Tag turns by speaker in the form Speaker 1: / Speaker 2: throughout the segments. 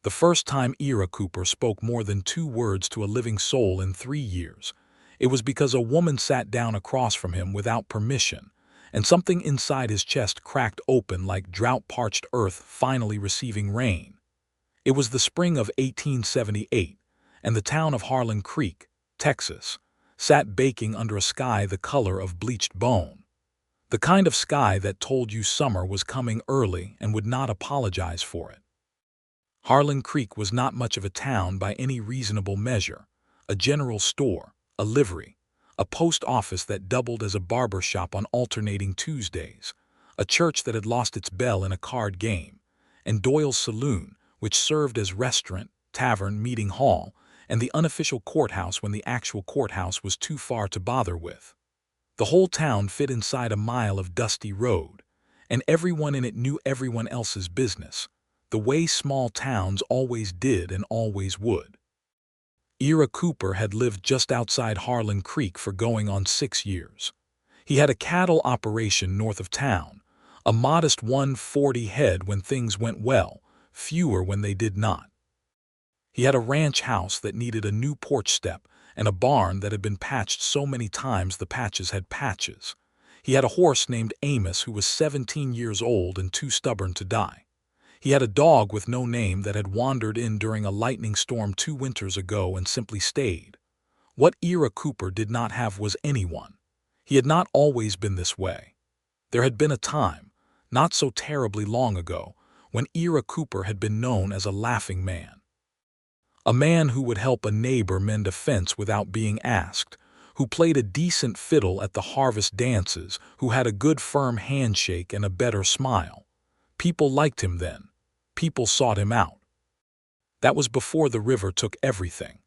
Speaker 1: the first time Ira Cooper spoke more than 2 words to a living soul in 3 years. It was because a woman sat down across from him without permission, and something inside his chest cracked open like drought-parched earth finally receiving rain. It was the spring of 1878, and the town of Harlan Creek, Texas, sat baking under a sky the color of bleached bone. The kind of sky that told you summer was coming early and would not apologize for it. Harlan Creek was not much of a town by any reasonable measure. A general store, a livery, a post office that doubled as a barber shop on alternating Tuesdays, a church that had lost its bell in a card game, and Doyle's Saloon, which served as restaurant, tavern, meeting hall, and the unofficial courthouse when the actual courthouse was too far to bother with. The whole town fit inside a mile of dusty road, and everyone in it knew everyone else's business, the way small towns always did and always would. Ira Cooper had lived just outside Harlan Creek for going on 6 years. He had a cattle operation north of town, a modest 140 head when things went well, fewer when they did not. He had a ranch house that needed a new porch step and a barn that had been patched so many times the patches had patches. He had a horse named Amos who was 17 years old and too stubborn to die. He had a dog with no name that had wandered in during a lightning storm 2 winters ago and simply stayed. What Ira Cooper did not have was anyone. He had not always been this way. There had been a time, not so terribly long ago, when Ira Cooper had been known as a laughing man. A man who would help a neighbor mend a fence without being asked, who played a decent fiddle at the harvest dances, who had a good firm handshake and a better smile. People liked him then. People sought him out. That was before the river took everything.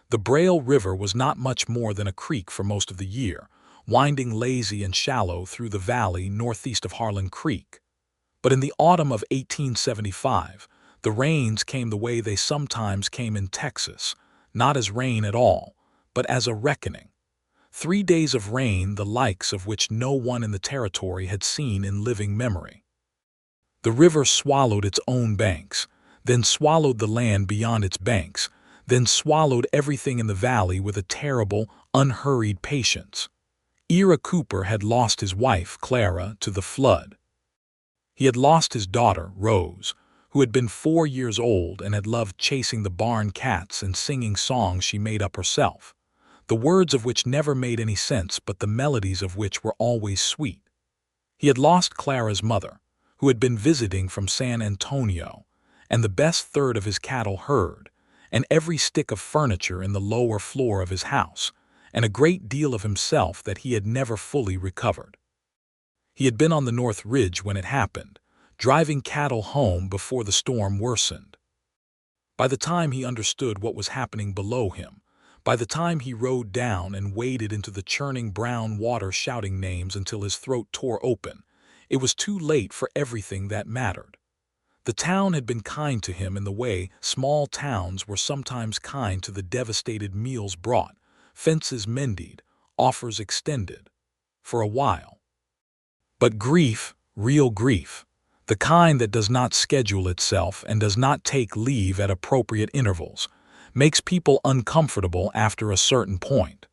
Speaker 1: The Braille River was not much more than a creek for most of the year, winding lazy and shallow through the valley northeast of Harlan Creek. But in the autumn of 1875, the rains came the way they sometimes came in Texas, not as rain at all, but as a reckoning. 3 days of rain, the likes of which no one in the territory had seen in living memory. The river swallowed its own banks, then swallowed the land beyond its banks, then swallowed everything in the valley with a terrible, unhurried patience. Ira Cooper had lost his wife, Clara, to the flood. He had lost his daughter, Rose, who had been 4 years old and had loved chasing the barn cats and singing songs she made up herself, the words of which never made any sense but the melodies of which were always sweet. He had lost Clara's mother, who had been visiting from San Antonio, and the best third of his cattle herd, and every stick of furniture in the lower floor of his house, and a great deal of himself that he had never fully recovered. He had been on the North Ridge when it happened, driving cattle home before the storm worsened. By the time he understood what was happening below him, by the time he rode down and waded into the churning brown water shouting names until his throat tore open, it was too late for everything that mattered. The town had been kind to him in the way small towns were sometimes kind to the devastated meals brought, fences mended, offers extended. For a while. But grief, real grief, the kind that does not schedule itself and does not take leave at appropriate intervals, makes people uncomfortable after a certain point.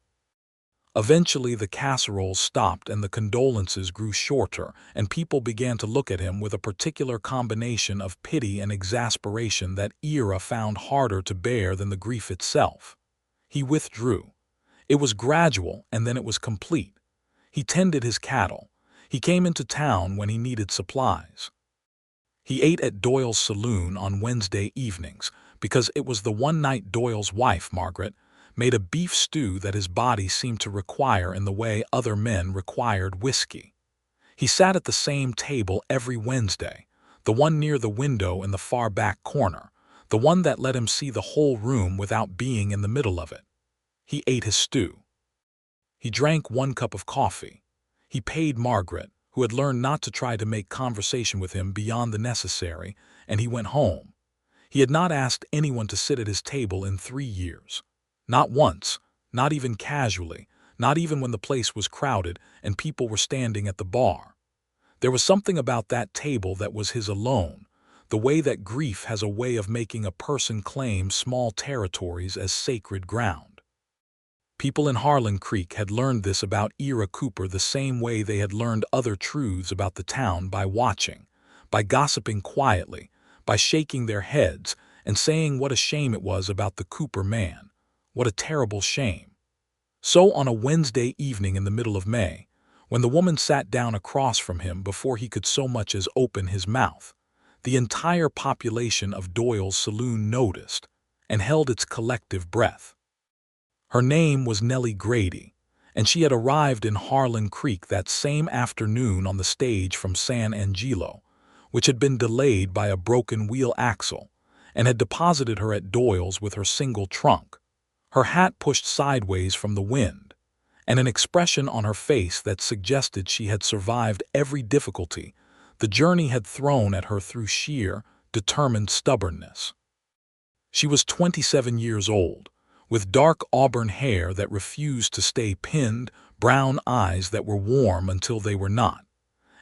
Speaker 1: Eventually the casseroles stopped and the condolences grew shorter, and people began to look at him with a particular combination of pity and exasperation that Ira found harder to bear than the grief itself. He withdrew. It was gradual and then it was complete. He tended his cattle. He came into town when he needed supplies. He ate at Doyle's Saloon on Wednesday evenings because it was the one night Doyle's wife, Margaret, made a beef stew that his body seemed to require in the way other men required whiskey. He sat at the same table every Wednesday, the one near the window in the far back corner, the one that let him see the whole room without being in the middle of it. He ate his stew. He drank 1 cup of coffee. He paid Margaret, who had learned not to try to make conversation with him beyond the necessary, and he went home. He had not asked anyone to sit at his table in 3 years. Not once, not even casually, not even when the place was crowded and people were standing at the bar. There was something about that table that was his alone, the way that grief has a way of making a person claim small territories as sacred ground. People in Harlan Creek had learned this about Ira Cooper the same way they had learned other truths about the town by watching, by gossiping quietly, by shaking their heads and saying what a shame it was about the Cooper man. What a terrible shame. So on a Wednesday evening in the middle of May, when the woman sat down across from him before he could so much as open his mouth, the entire population of Doyle's saloon noticed and held its collective breath. Her name was Nellie Grady, and she had arrived in Harlan Creek that same afternoon on the stage from San Angelo, which had been delayed by a broken wheel axle, and had deposited her at Doyle's with her single trunk, her hat pushed sideways from the wind, and an expression on her face that suggested she had survived every difficulty the journey had thrown at her through sheer, determined stubbornness. She was 27 years old, with dark auburn hair that refused to stay pinned, brown eyes that were warm until they were not,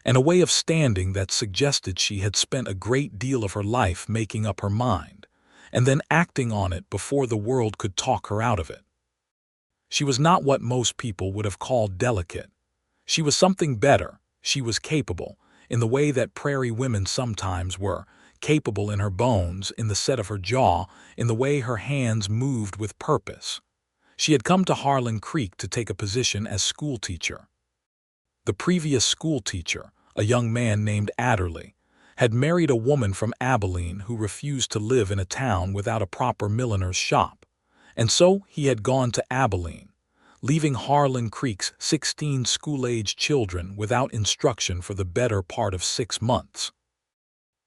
Speaker 1: and a way of standing that suggested she had spent a great deal of her life making up her mind, and then acting on it before the world could talk her out of it. She was not what most people would have called delicate. She was something better. She was capable, in the way that prairie women sometimes were, capable in her bones, in the set of her jaw, in the way her hands moved with purpose. She had come to Harlan Creek to take a position as schoolteacher. The previous schoolteacher, a young man named Adderley, had married a woman from Abilene who refused to live in a town without a proper milliner's shop, and so he had gone to Abilene, leaving Harlan Creek's 16 school-age children without instruction for the better part of 6 months.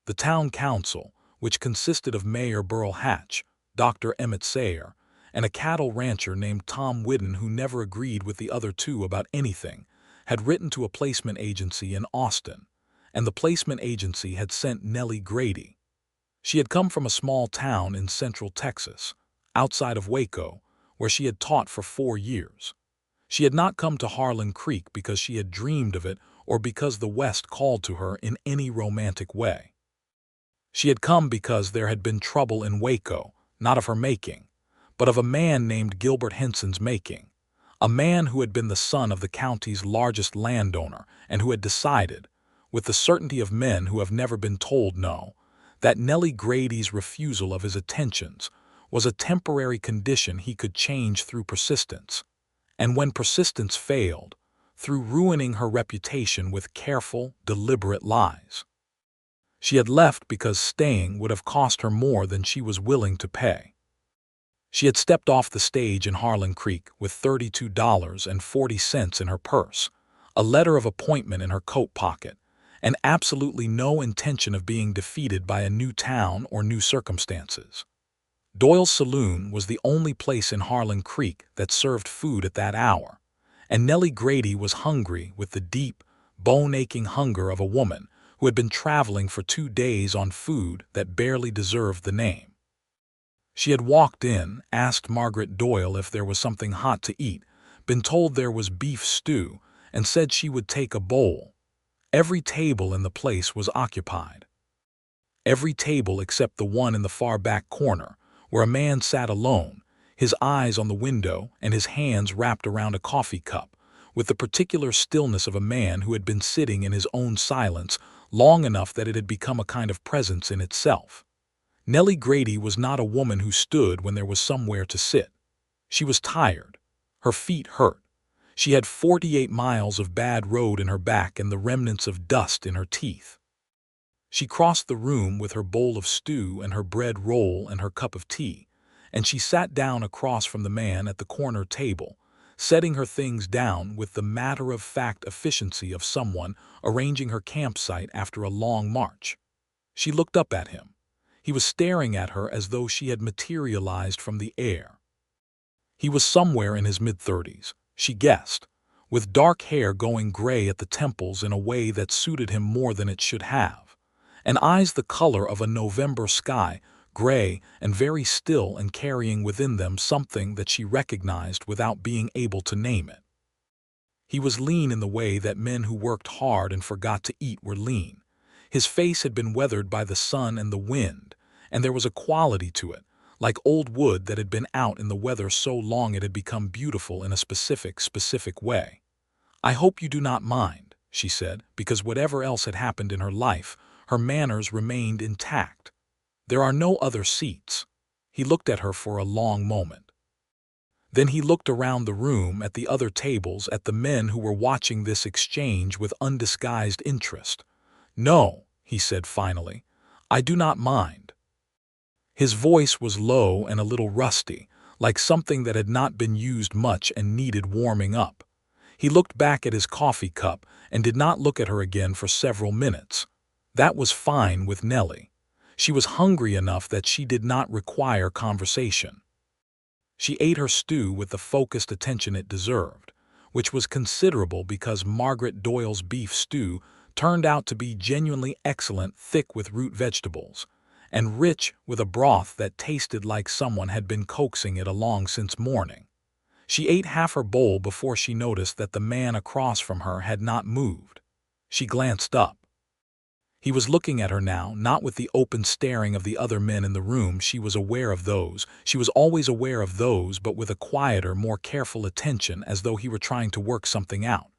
Speaker 1: The town council, which consisted of Mayor Burl Hatch, Dr. Emmett Sayer, and a cattle rancher named Tom Whidden who never agreed with the other two about anything, had written to a placement agency in Austin, and the placement agency had sent Nellie Grady. She had come from a small town in central Texas, outside of Waco, where she had taught for 4 years. She had not come to Harlan Creek because she had dreamed of it or because the West called to her in any romantic way. She had come because there had been trouble in Waco, not of her making, but of a man named Gilbert Henson's making, a man who had been the son of the county's largest landowner and who had decided, with the certainty of men who have never been told no, that Nellie Grady's refusal of his attentions was a temporary condition he could change through persistence, and when persistence failed, through ruining her reputation with careful, deliberate lies. She had left because staying would have cost her more than she was willing to pay. She had stepped off the stage in Harlan Creek with $32.40 in her purse, a letter of appointment in her coat pocket, and absolutely no intention of being defeated by a new town or new circumstances. Doyle's Saloon was the only place in Harlan Creek that served food at that hour, and Nellie Grady was hungry with the deep, bone-aching hunger of a woman who had been traveling for 2 days on food that barely deserved the name. She had walked in, asked Margaret Doyle if there was something hot to eat, been told there was beef stew, and said she would take a bowl. Every table in the place was occupied. Every table except the one in the far back corner, where a man sat alone, his eyes on the window and his hands wrapped around a coffee cup, with the particular stillness of a man who had been sitting in his own silence long enough that it had become a kind of presence in itself. Nellie Grady was not a woman who stood when there was somewhere to sit. She was tired. Her feet hurt. She had 48 miles of bad road in her back and the remnants of dust in her teeth. She crossed the room with her bowl of stew and her bread roll and her cup of tea, and she sat down across from the man at the corner table, setting her things down with the matter-of-fact efficiency of someone arranging her campsite after a long march. She looked up at him. He was staring at her as though she had materialized from the air. He was somewhere in his mid-30s, she guessed, with dark hair going gray at the temples in a way that suited him more than it should have, and eyes the color of a November sky, gray and very still and carrying within them something that she recognized without being able to name it. He was lean in the way that men who worked hard and forgot to eat were lean. His face had been weathered by the sun and the wind, and there was a quality to it, like old wood that had been out in the weather so long it had become beautiful in a specific way. "I hope you do not mind," she said, because whatever else had happened in her life, her manners remained intact. "There are no other seats." He looked at her for a long moment. Then he looked around the room at the other tables, at the men who were watching this exchange with undisguised interest. "No," he said finally, "I do not mind." His voice was low and a little rusty, like something that had not been used much and needed warming up. He looked back at his coffee cup and did not look at her again for several minutes. That was fine with Nellie. She was hungry enough that she did not require conversation. She ate her stew with the focused attention it deserved, which was considerable because Margaret Doyle's beef stew turned out to be genuinely excellent, thick with root vegetables, and rich with a broth that tasted like someone had been coaxing it along since morning. She ate half her bowl before she noticed that the man across from her had not moved. She glanced up. He was looking at her now, not with the open staring of the other men in the room. She was aware of those. She was always aware of those, but with a quieter, more careful attention, as though he were trying to work something out.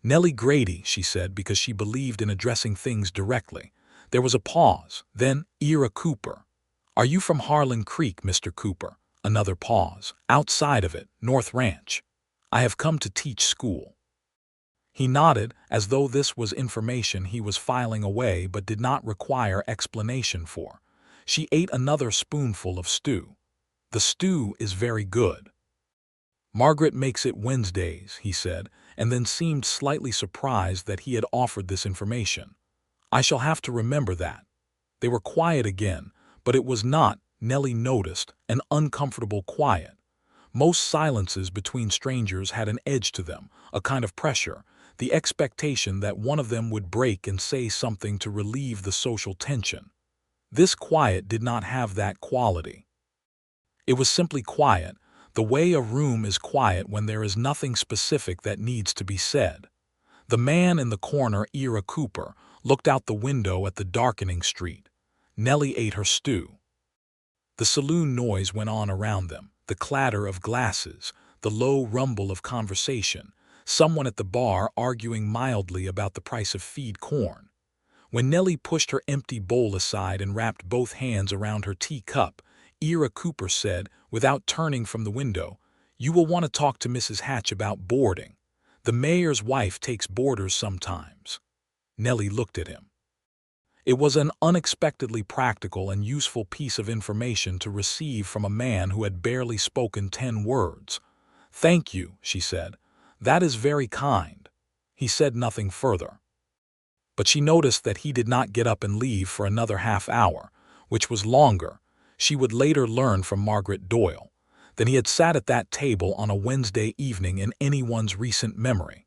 Speaker 1: "Nellie Grady," she said, because she believed in addressing things directly. There was a pause. Then, "Ira Cooper." "Are you from Harlan Creek, Mr. Cooper?" Another pause. "Outside of it, North Ranch. I have come to teach school." He nodded, as though this was information he was filing away but did not require explanation for. She ate another spoonful of stew. "The stew is very good." "Margaret makes it Wednesdays," he said, and then seemed slightly surprised that he had offered this information. "I shall have to remember that." They were quiet again, but it was not, Nellie noticed, an uncomfortable quiet. Most silences between strangers had an edge to them, a kind of pressure, the expectation that one of them would break and say something to relieve the social tension. This quiet did not have that quality. It was simply quiet, the way a room is quiet when there is nothing specific that needs to be said. The man in the corner, Ira Cooper, looked out the window at the darkening street. Nellie ate her stew. The saloon noise went on around them, the clatter of glasses, the low rumble of conversation, someone at the bar arguing mildly about the price of feed corn. When Nellie pushed her empty bowl aside and wrapped both hands around her teacup, Ira Cooper said, without turning from the window, "You will want to talk to Mrs. Hatch about boarding. The mayor's wife takes boarders sometimes." Nellie looked at him. It was an unexpectedly practical and useful piece of information to receive from a man who had barely spoken 10 words. "Thank you," she said. "That is very kind." He said nothing further. But she noticed that he did not get up and leave for another half hour, which was longer, she would later learn from Margaret Doyle, than he had sat at that table on a Wednesday evening in anyone's recent memory.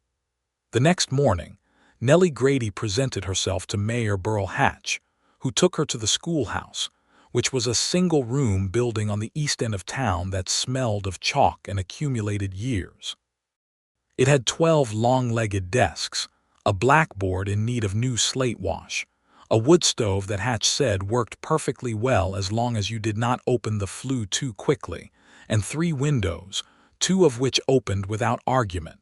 Speaker 1: The next morning, Nellie Grady presented herself to Mayor Burl Hatch, who took her to the schoolhouse, which was a single-room building on the east end of town that smelled of chalk and accumulated years. It had 12 long-legged desks, a blackboard in need of new slate wash, a wood stove that Hatch said worked perfectly well as long as you did not open the flue too quickly, and 3 windows, 2 of which opened without argument.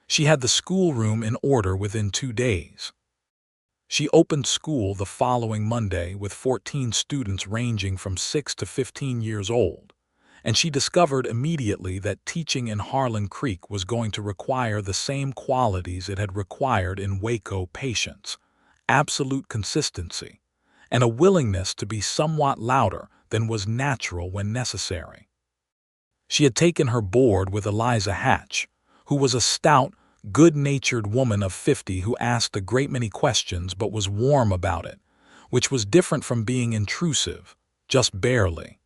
Speaker 1: She had the schoolroom in order within 2 days. She opened school the following Monday with 14 students ranging from 6 to 15 years old, and she discovered immediately that teaching in Harlan Creek was going to require the same qualities it had required in Waco: patience, absolute consistency, and a willingness to be somewhat louder than was natural when necessary. She had taken her board with Eliza Hatch, who was a stout, good-natured woman of 50 who asked a great many questions but was warm about it, which was different from being intrusive, just barely.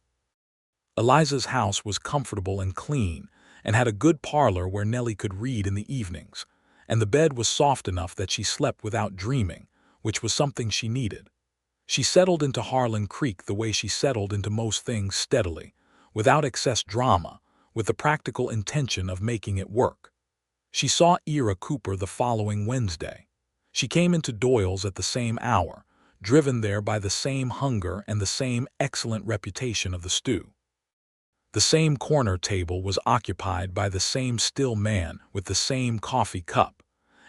Speaker 1: Eliza's house was comfortable and clean, and had a good parlor where Nellie could read in the evenings, and the bed was soft enough that she slept without dreaming, which was something she needed. She settled into Harlan Creek the way she settled into most things, steadily, without excess drama, with the practical intention of making it work. She saw Ira Cooper the following Wednesday. She came into Doyle's at the same hour, driven there by the same hunger and the same excellent reputation of the stew. The same corner table was occupied by the same still man with the same coffee cup,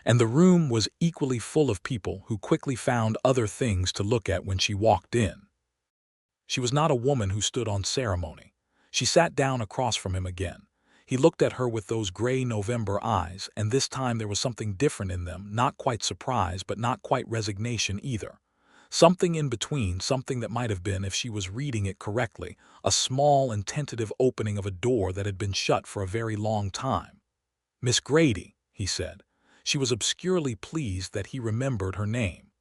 Speaker 1: and the room was equally full of people who quickly found other things to look at when she walked in. She was not a woman who stood on ceremony. She sat down across from him again. He looked at her with those gray November eyes, and this time there was something different in them, not quite surprise, but not quite resignation either. Something in between, something that might have been, if she was reading it correctly, a small and tentative opening of a door that had been shut for a very long time. "Miss Grady," he said. She was obscurely pleased that he remembered her name.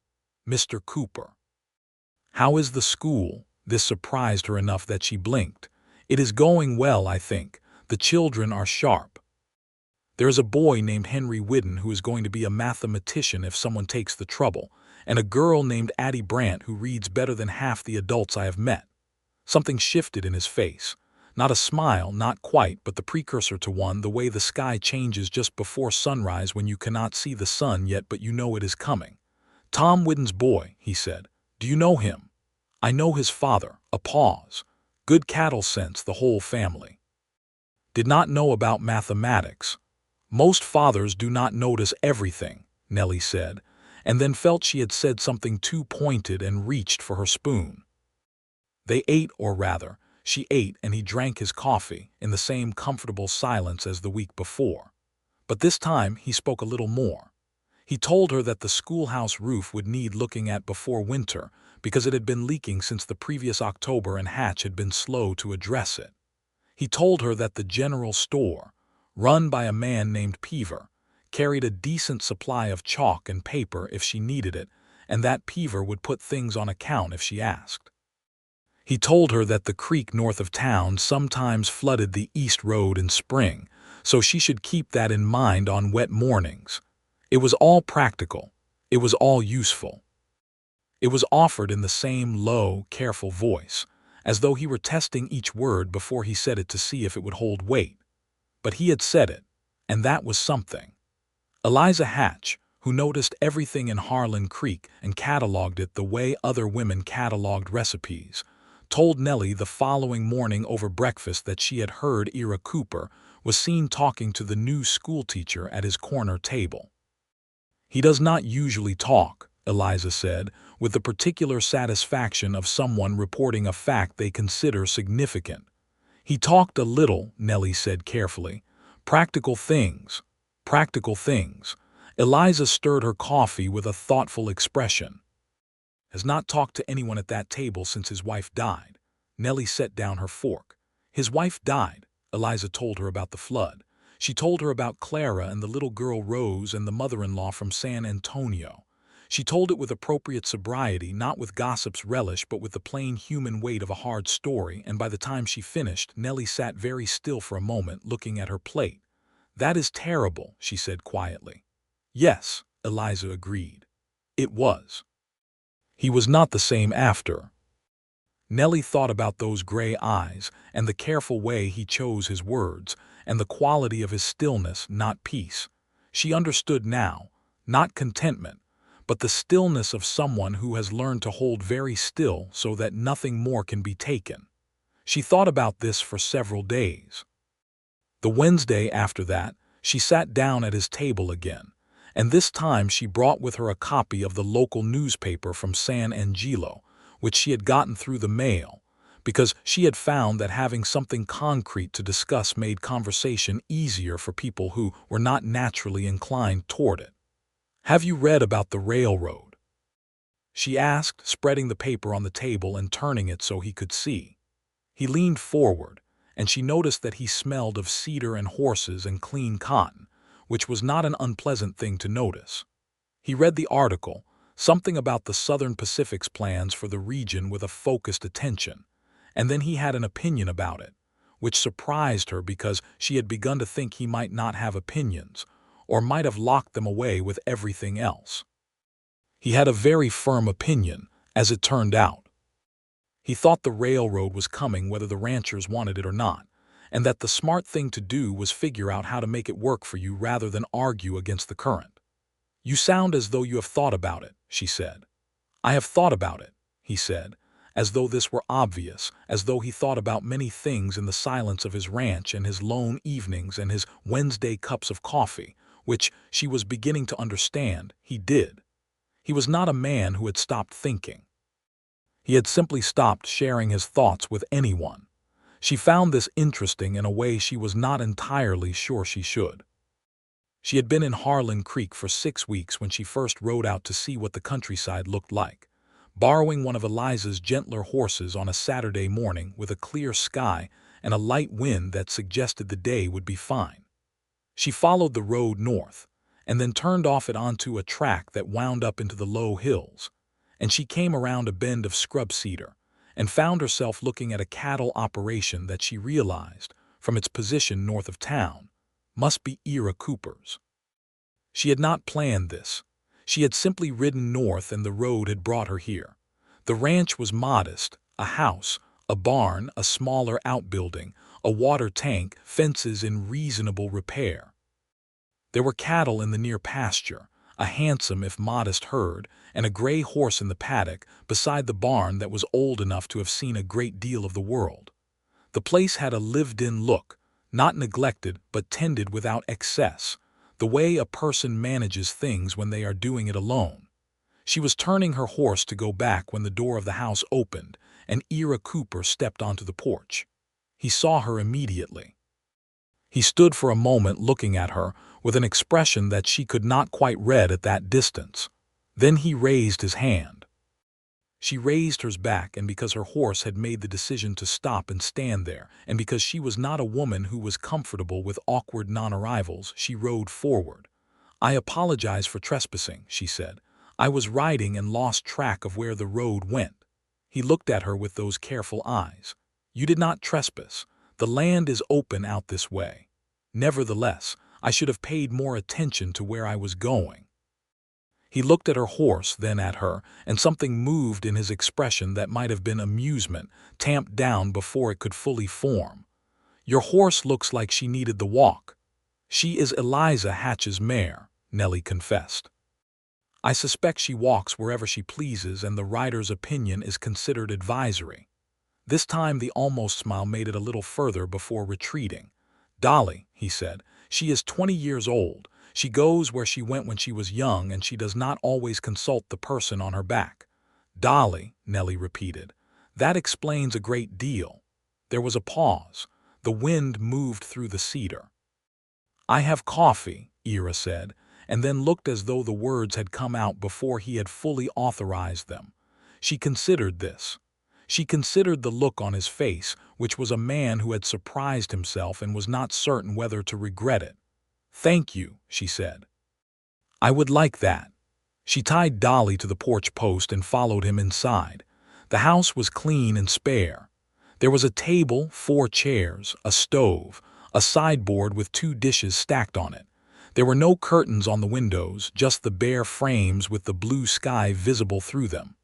Speaker 1: "Mr. Cooper." "How is the school?" This surprised her enough that she blinked. "It is going well, I think. The children are sharp. There is a boy named Henry Whidden who is going to be a mathematician if someone takes the trouble, and a girl named Addie Brandt who reads better than half the adults I have met." Something shifted in his face. Not a smile, not quite, but the precursor to one, the way the sky changes just before sunrise when you cannot see the sun yet but you know it is coming. "Tom Whidden's boy," he said. "Do you know him?" "I know his father." A pause. "Good cattle sense, the whole family." "Did not know about mathematics." "Most fathers do not notice everything," Nellie said, and then felt she had said something too pointed and reached for her spoon. They ate, or rather, she ate, and he drank his coffee in the same comfortable silence as the week before. But this time he spoke a little more. He told her that the schoolhouse roof would need looking at before winter because it had been leaking since the previous October and Hatch had been slow to address it. He told her that the general store, run by a man named Peaver, carried a decent supply of chalk and paper if she needed it, and that Peaver would put things on account if she asked. He told her that the creek north of town sometimes flooded the East Road in spring, so she should keep that in mind on wet mornings. It was all practical. It was all useful. It was offered in the same low, careful voice, as though he were testing each word before he said it to see if it would hold weight. But he had said it, and that was something. Eliza Hatch, who noticed everything in Harlan Creek and cataloged it the way other women cataloged recipes, told Nellie the following morning over breakfast that she had heard Ira Cooper was seen talking to the new schoolteacher at his corner table. "He does not usually talk," Eliza said, with the particular satisfaction of someone reporting a fact they consider significant. "He talked a little," Nellie said carefully. "Practical things. Practical things." Eliza stirred her coffee with a thoughtful expression. "Has not talked to anyone at that table since his wife died." Nellie set down her fork. "His wife died." Eliza told her about the flood. She told her about Clara and the little girl Rose and the mother-in-law from San Antonio. She told it with appropriate sobriety, not with gossip's relish, but with the plain human weight of a hard story, and by the time she finished, Nellie sat very still for a moment, looking at her plate. "That is terrible," she said quietly. "Yes," Eliza agreed. "It was." "He was not the same after." Nellie thought about those gray eyes, and the careful way he chose his words, and the quality of his stillness, not peace. She understood now, not contentment, but the stillness of someone who has learned to hold very still so that nothing more can be taken. She thought about this for several days. The Wednesday after that, she sat down at his table again, and this time she brought with her a copy of the local newspaper from San Angelo, which she had gotten through the mail, because she had found that having something concrete to discuss made conversation easier for people who were not naturally inclined toward it. "Have you read about the railroad?" she asked, spreading the paper on the table and turning it so he could see. He leaned forward, and she noticed that he smelled of cedar and horses and clean cotton, which was not an unpleasant thing to notice. He read the article, something about the Southern Pacific's plans for the region with a focused attention, and then he had an opinion about it, which surprised her because she had begun to think he might not have opinions, or might have locked them away with everything else. He had a very firm opinion, as it turned out. He thought the railroad was coming whether the ranchers wanted it or not, and that the smart thing to do was figure out how to make it work for you rather than argue against the current. "You sound as though you have thought about it," she said. "I have thought about it," he said, as though this were obvious, as though he thought about many things in the silence of his ranch and his lone evenings and his Wednesday cups of coffee, which she was beginning to understand he did. He was not a man who had stopped thinking. He had simply stopped sharing his thoughts with anyone. She found this interesting in a way she was not entirely sure she should. She had been in Harlan Creek for 6 weeks when she first rode out to see what the countryside looked like, borrowing one of Eliza's gentler horses on a Saturday morning with a clear sky and a light wind that suggested the day would be fine. She followed the road north, and then turned off it onto a track that wound up into the low hills, and she came around a bend of scrub cedar, and found herself looking at a cattle operation that she realized, from its position north of town, must be Ira Cooper's. She had not planned this. She had simply ridden north and the road had brought her here. The ranch was modest, a house, a barn, a smaller outbuilding, a water tank, fences in reasonable repair. There were cattle in the near pasture, a handsome if modest herd, and a gray horse in the paddock beside the barn that was old enough to have seen a great deal of the world. The place had a lived-in look, not neglected but tended without excess, the way a person manages things when they are doing it alone. She was turning her horse to go back when the door of the house opened, and Ira Cooper stepped onto the porch. He saw her immediately. He stood for a moment looking at her with an expression that she could not quite read at that distance. Then he raised his hand. She raised hers back, and because her horse had made the decision to stop and stand there, and because she was not a woman who was comfortable with awkward non-arrivals, she rode forward. "I apologize for trespassing," she said. "I was riding and lost track of where the road went." He looked at her with those careful eyes. "You did not trespass. The land is open out this way. Nevertheless, I should have paid more attention to where I was going." He looked at her horse, then at her, and something moved in his expression that might have been amusement, tamped down before it could fully form. "Your horse looks like she needed the walk." "She is Eliza Hatch's mare," Nellie confessed. "I suspect she walks wherever she pleases and the rider's opinion is considered advisory." This time the almost smile made it a little further before retreating. "Dolly," he said, "she is 20 years old. She goes where she went when she was young, and she does not always consult the person on her back." "Dolly," Nellie repeated. "That explains a great deal." There was a pause. The wind moved through the cedar. "I have coffee," Ira said, and then looked as though the words had come out before he had fully authorized them. She considered this. She considered the look on his face, which was a man who had surprised himself and was not certain whether to regret it. "Thank you," she said. "I would like that." She tied Dolly to the porch post and followed him inside. The house was clean and spare. There was a table, 4 chairs, a stove, a sideboard with 2 dishes stacked on it. There were no curtains on the windows, just the bare frames with the blue sky visible through them.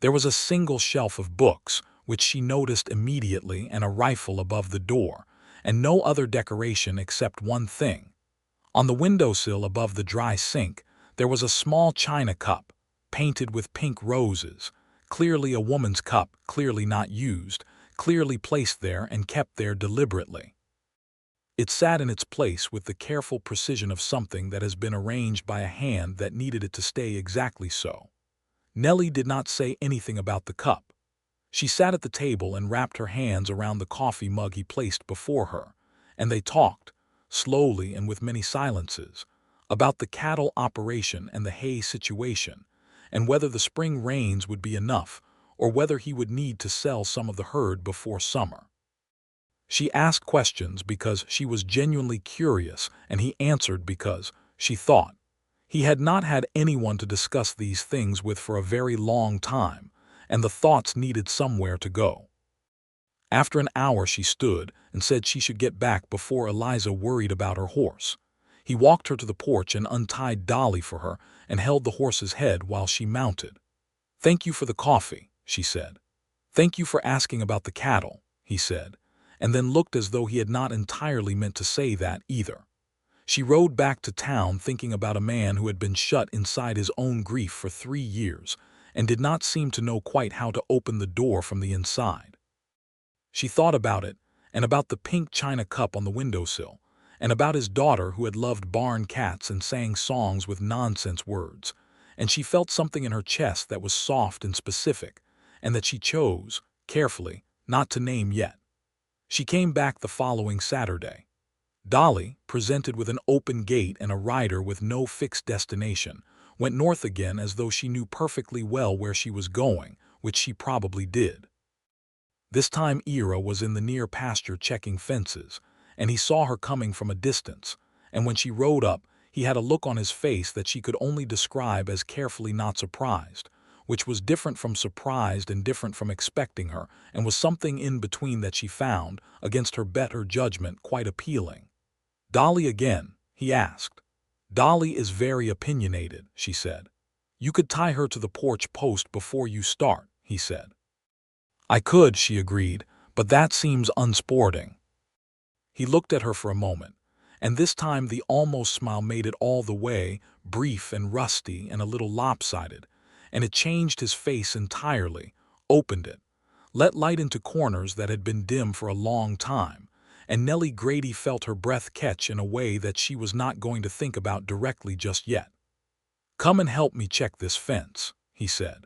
Speaker 1: There was a single shelf of books, which she noticed immediately, and a rifle above the door, and no other decoration except one thing. On the windowsill above the dry sink, there was a small china cup, painted with pink roses, clearly a woman's cup, clearly not used, clearly placed there and kept there deliberately. It sat in its place with the careful precision of something that has been arranged by a hand that needed it to stay exactly so. Nellie did not say anything about the cup. She sat at the table and wrapped her hands around the coffee mug he placed before her, and they talked, slowly and with many silences, about the cattle operation and the hay situation, and whether the spring rains would be enough, or whether he would need to sell some of the herd before summer. She asked questions because she was genuinely curious, and he answered because, she thought, he had not had anyone to discuss these things with for a very long time, and the thoughts needed somewhere to go. After an hour she stood and said she should get back before Eliza worried about her horse. He walked her to the porch and untied Dolly for her and held the horse's head while she mounted. "Thank you for the coffee," she said. "Thank you for asking about the cattle," he said, and then looked as though he had not entirely meant to say that either. She rode back to town thinking about a man who had been shut inside his own grief for 3 years, and did not seem to know quite how to open the door from the inside. She thought about it, and about the pink china cup on the windowsill, and about his daughter who had loved barn cats and sang songs with nonsense words, and she felt something in her chest that was soft and specific, and that she chose, carefully, not to name yet. She came back the following Saturday. Dolly, presented with an open gate and a rider with no fixed destination, went north again as though she knew perfectly well where she was going, which she probably did. This time Ira was in the near pasture checking fences, and he saw her coming from a distance, and when she rode up, he had a look on his face that she could only describe as carefully not surprised, which was different from surprised and different from expecting her, and was something in between that she found, against her better judgment, quite appealing. "Dolly again?" he asked. "Dolly is very opinionated," she said. "You could tie her to the porch post before you start," he said. "I could," she agreed, "but that seems unsporting." He looked at her for a moment, and this time the almost smile made it all the way brief and rusty and a little lopsided, and it changed his face entirely, opened it, let light into corners that had been dim for a long time, and Nellie Grady felt her breath catch in a way that she was not going to think about directly just yet. "Come and help me check this fence," he said.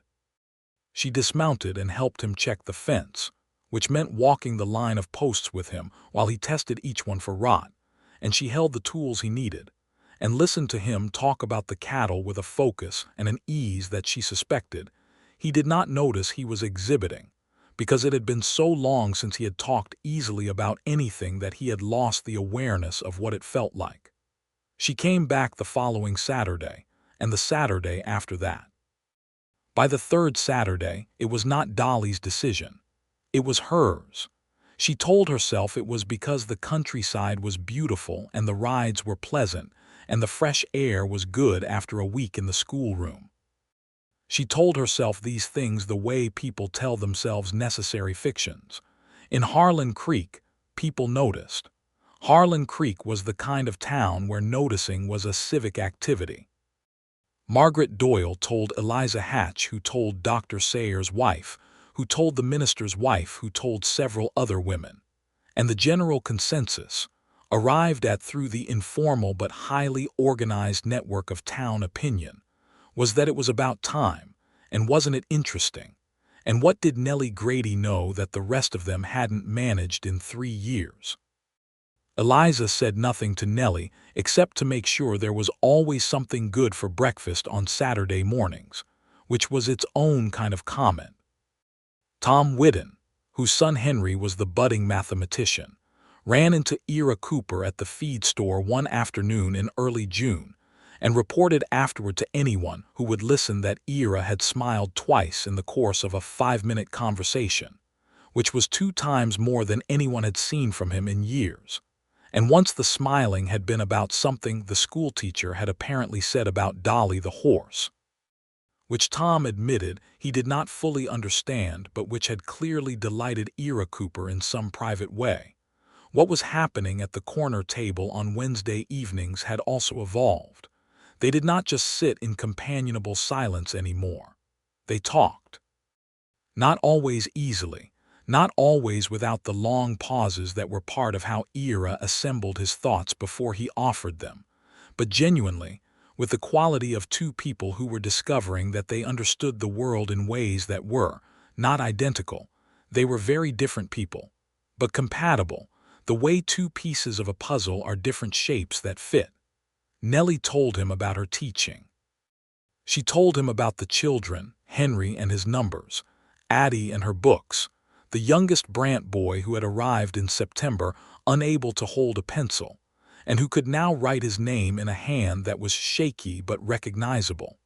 Speaker 1: She dismounted and helped him check the fence, which meant walking the line of posts with him while he tested each one for rot, and she held the tools he needed, and listened to him talk about the cattle with a focus and an ease that she suspected he did not notice he was exhibiting, because it had been so long since he had talked easily about anything that he had lost the awareness of what it felt like. She came back the following Saturday, and the Saturday after that. By the third Saturday, it was not Dolly's decision. It was hers. She told herself it was because the countryside was beautiful and the rides were pleasant and the fresh air was good after a week in the schoolroom. She told herself these things the way people tell themselves necessary fictions. In Harlan Creek, people noticed. Harlan Creek was the kind of town where noticing was a civic activity. Margaret Doyle told Eliza Hatch, who told Dr. Sayer's wife, who told the minister's wife, who told several other women. And the general consensus, arrived at through the informal but highly organized network of town opinion, was that it was about time, and wasn't it interesting? And what did Nellie Grady know that the rest of them hadn't managed in 3 years? Eliza said nothing to Nellie except to make sure there was always something good for breakfast on Saturday mornings, which was its own kind of comment. Tom Whiddon, whose son Henry was the budding mathematician, ran into Ira Cooper at the feed store one afternoon in early June and reported afterward to anyone who would listen that Ira had smiled twice in the course of a 5-minute conversation, which was 2 times more than anyone had seen from him in years. And once the smiling had been about something the schoolteacher had apparently said about Dolly the horse, which Tom admitted he did not fully understand but which had clearly delighted Ira Cooper in some private way. What was happening at the corner table on Wednesday evenings had also evolved. They did not just sit in companionable silence anymore. They talked. Not always easily, not always without the long pauses that were part of how Ira assembled his thoughts before he offered them, but genuinely, with the quality of 2 people who were discovering that they understood the world in ways that were not identical. They were very different people, but compatible, the way 2 pieces of a puzzle are different shapes that fit. Nellie told him about her teaching. She told him about the children, Henry and his numbers, Addie and her books, the youngest Brant boy who had arrived in September unable to hold a pencil, and who could now write his name in a hand that was shaky but recognizable.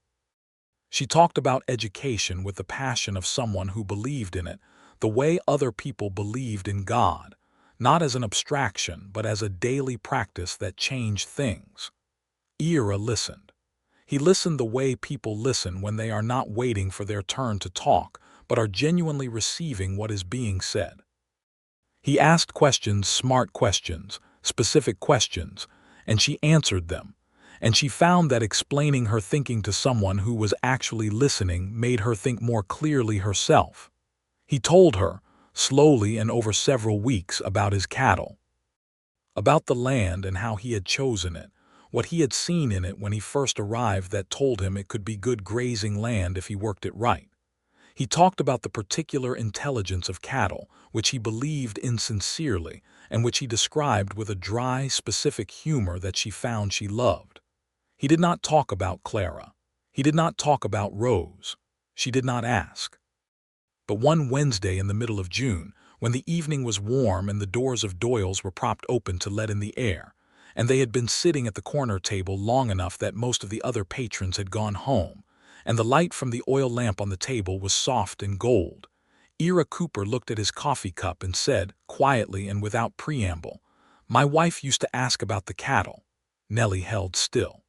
Speaker 1: She talked about education with the passion of someone who believed in it, the way other people believed in God, not as an abstraction but as a daily practice that changed things. Ira listened. He listened the way people listen when they are not waiting for their turn to talk, but are genuinely receiving what is being said. He asked questions, smart questions, specific questions, and she answered them, and she found that explaining her thinking to someone who was actually listening made her think more clearly herself. He told her, slowly and over several weeks, about his cattle, about the land and how he had chosen it, what he had seen in it when he first arrived that told him it could be good grazing land if he worked it right. He talked about the particular intelligence of cattle, which he believed in sincerely, and which he described with a dry, specific humor that she found she loved. He did not talk about Clara. He did not talk about Rose. She did not ask. But one Wednesday in the middle of June, when the evening was warm and the doors of Doyle's were propped open to let in the air, and they had been sitting at the corner table long enough that most of the other patrons had gone home, and the light from the oil lamp on the table was soft and gold, Ira Cooper looked at his coffee cup and said, quietly and without preamble, "My wife used to ask about the cattle." Nellie held still.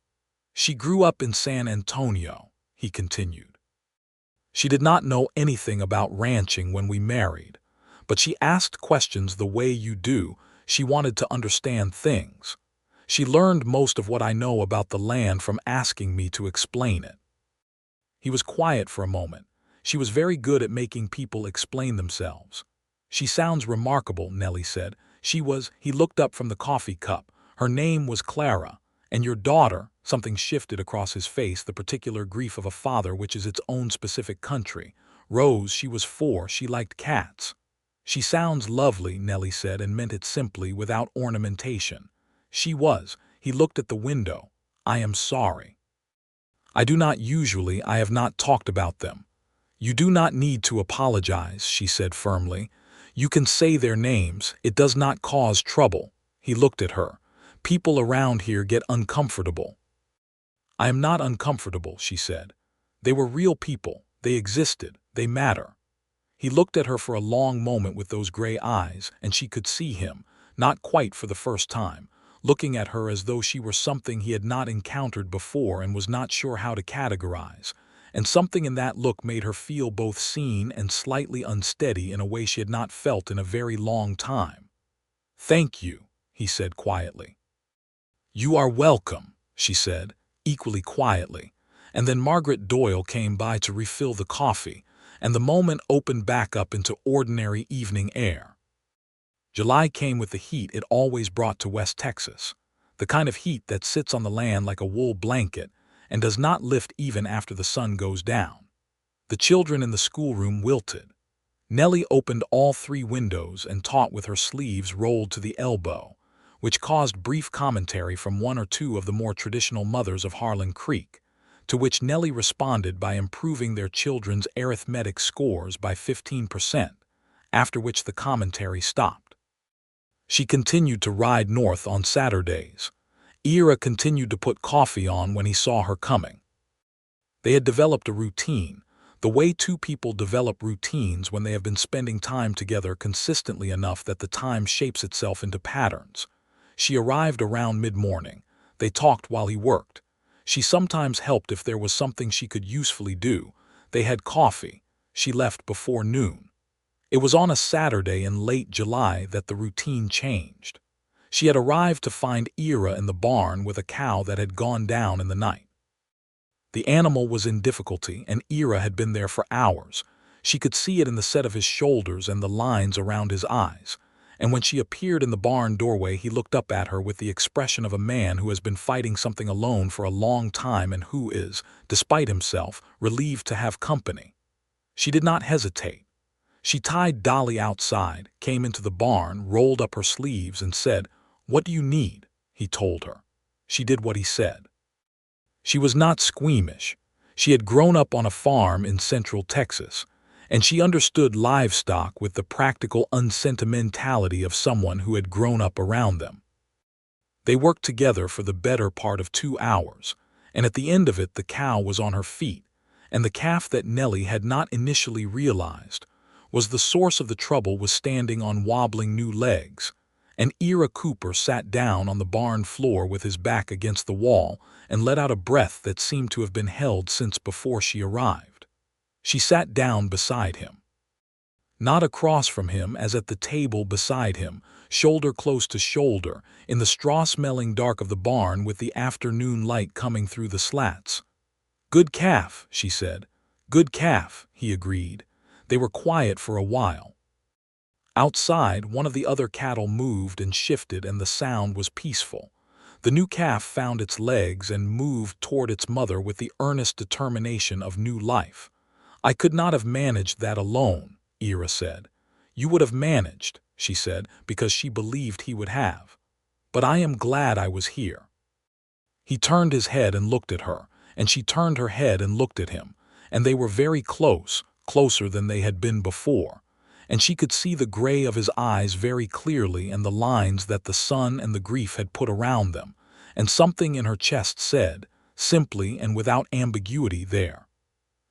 Speaker 1: "She grew up in San Antonio," he continued. "She did not know anything about ranching when we married, but she asked questions the way you do. She wanted to understand things. She learned most of what I know about the land from asking me to explain it." He was quiet for a moment. She was very good at making people explain themselves. "She sounds remarkable," Nellie said. He looked up from the coffee cup. "Her name was Clara. And your daughter," something shifted across his face, the particular grief of a father which is its own specific country. "Rose, she was 4, she liked cats." "She sounds lovely," Nellie said, and meant it simply, without ornamentation. "She was." He looked at the window. "I am sorry. I have not talked about them." "You do not need to apologize," she said firmly. "You can say their names. It does not cause trouble." He looked at her. "People around here get uncomfortable." "I am not uncomfortable," she said. "They were real people. They existed. They matter." He looked at her for a long moment with those gray eyes, and she could see him, not quite for the first time, looking at her as though she were something he had not encountered before and was not sure how to categorize. And something in that look made her feel both seen and slightly unsteady in a way she had not felt in a very long time. "Thank you," he said quietly. "You are welcome," she said, equally quietly. And then Margaret Doyle came by to refill the coffee, and the moment opened back up into ordinary evening air. July came with the heat it always brought to West Texas, the kind of heat that sits on the land like a wool blanket and does not lift even after the sun goes down. The children in the schoolroom wilted. Nellie opened all 3 windows and taught with her sleeves rolled to the elbow, which caused brief commentary from 1 or 2 of the more traditional mothers of Harlan Creek, to which Nellie responded by improving their children's arithmetic scores by 15%, after which the commentary stopped. She continued to ride north on Saturdays. Ira continued to put coffee on when he saw her coming. They had developed a routine, the way 2 people develop routines when they have been spending time together consistently enough that the time shapes itself into patterns. She arrived around mid-morning. They talked while he worked. She sometimes helped if there was something she could usefully do. They had coffee. She left before noon. It was on a Saturday in late July that the routine changed. She had arrived to find Ira in the barn with a cow that had gone down in the night. The animal was in difficulty, and Ira had been there for hours. She could see it in the set of his shoulders and the lines around his eyes. And when she appeared in the barn doorway, he looked up at her with the expression of a man who has been fighting something alone for a long time and who is, despite himself, relieved to have company. She did not hesitate. She tied Dolly outside, came into the barn, rolled up her sleeves, and said, "What do you need?" He told her. She did what he said. She was not squeamish. She had grown up on a farm in central Texas, and she understood livestock with the practical unsentimentality of someone who had grown up around them. They worked together for the better part of 2 hours, and at the end of it the cow was on her feet, and the calf that Nellie had not initially realized was the source of the trouble was standing on wobbling new legs, and Ira Cooper sat down on the barn floor with his back against the wall and let out a breath that seemed to have been held since before she arrived. She sat down beside him. Not across from him, as at the table beside him, shoulder close to shoulder, in the straw-smelling dark of the barn with the afternoon light coming through the slats. "Good calf," she said. "Good calf," he agreed. They were quiet for a while. Outside, one of the other cattle moved and shifted, and the sound was peaceful. The new calf found its legs and moved toward its mother with the earnest determination of new life. "I could not have managed that alone," Ira said. "You would have managed," she said, because she believed he would have. "But I am glad I was here." He turned his head and looked at her, and she turned her head and looked at him, and they were very close, closer than they had been before, and she could see the gray of his eyes very clearly and the lines that the sun and the grief had put around them, and something in her chest said, simply and without ambiguity, there.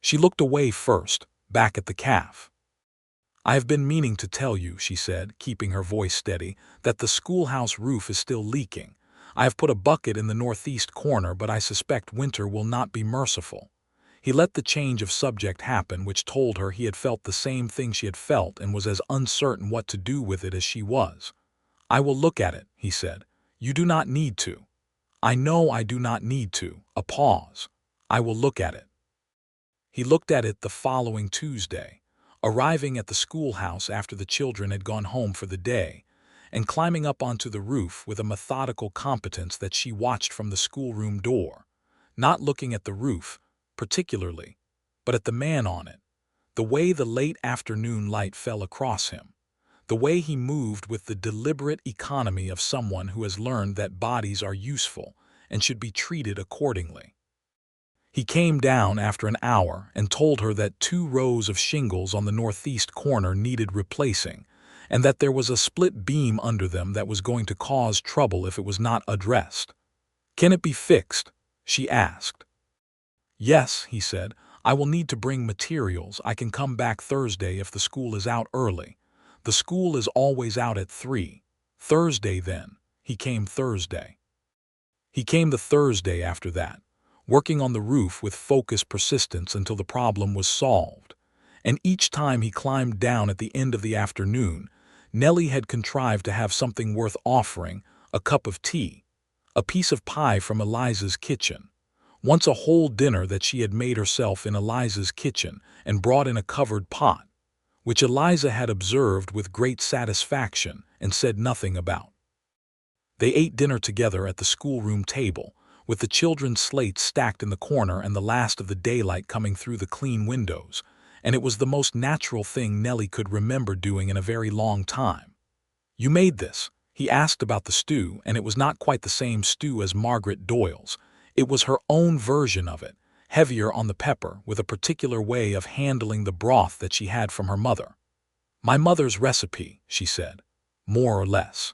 Speaker 1: She looked away first, back at the calf. "I have been meaning to tell you," she said, keeping her voice steady, "that the schoolhouse roof is still leaking. I have put a bucket in the northeast corner, but I suspect winter will not be merciful." He let the change of subject happen, which told her he had felt the same thing she had felt and was as uncertain what to do with it as she was. "I will look at it," he said. "You do not need to." "I know I do not need to." A pause. "I will look at it." He looked at it the following Tuesday, arriving at the schoolhouse after the children had gone home for the day, and climbing up onto the roof with a methodical competence that she watched from the schoolroom door, not looking at the roof, particularly, but at the man on it, the way the late afternoon light fell across him, the way he moved with the deliberate economy of someone who has learned that bodies are useful and should be treated accordingly. He came down after an hour and told her that 2 rows of shingles on the northeast corner needed replacing, and that there was a split beam under them that was going to cause trouble if it was not addressed. "Can it be fixed?" she asked. "Yes," he said. "I will need to bring materials. I can come back Thursday if the school is out early. The school is always out at 3. Thursday then." He came Thursday. He came the Thursday after that, working on the roof with focused persistence until the problem was solved. And each time he climbed down at the end of the afternoon, Nellie had contrived to have something worth offering: a cup of tea, a piece of pie from Eliza's kitchen, once a whole dinner that she had made herself in Eliza's kitchen and brought in a covered pot, which Eliza had observed with great satisfaction and said nothing about. They ate dinner together at the schoolroom table, with the children's slates stacked in the corner and the last of the daylight coming through the clean windows, and it was the most natural thing Nellie could remember doing in a very long time. "You made this?" He asked about the stew, and it was not quite the same stew as Margaret Doyle's. It was her own version of it, heavier on the pepper, with a particular way of handling the broth that she had from her mother. "My mother's recipe," she said, "more or less."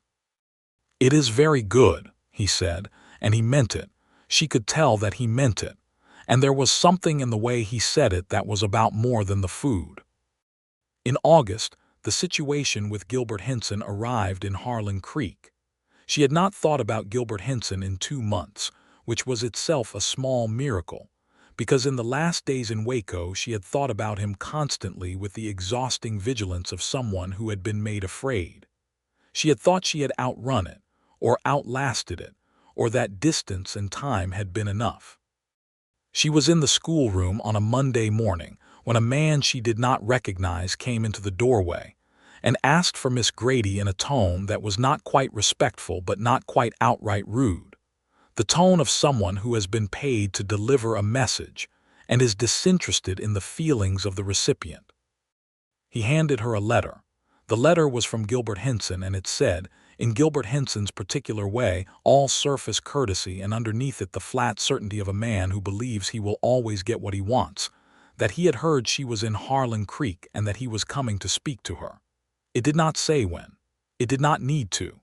Speaker 1: "It is very good," he said, and he meant it. She could tell that he meant it, and there was something in the way he said it that was about more than the food. In August, the situation with Gilbert Henson arrived in Harlan Creek. She had not thought about Gilbert Henson in 2 months, which was itself a small miracle, because in the last days in Waco she had thought about him constantly with the exhausting vigilance of someone who had been made afraid. She had thought she had outrun it, or outlasted it, or that distance and time had been enough. She was in the schoolroom on a Monday morning when a man she did not recognize came into the doorway and asked for Miss Grady in a tone that was not quite respectful but not quite outright rude, the tone of someone who has been paid to deliver a message and is disinterested in the feelings of the recipient. He handed her a letter. The letter was from Gilbert Henson, and it said, in Gilbert Henson's particular way, all surface courtesy, and underneath it the flat certainty of a man who believes he will always get what he wants, that he had heard she was in Harlan Creek and that he was coming to speak to her. It did not say when. It did not need to.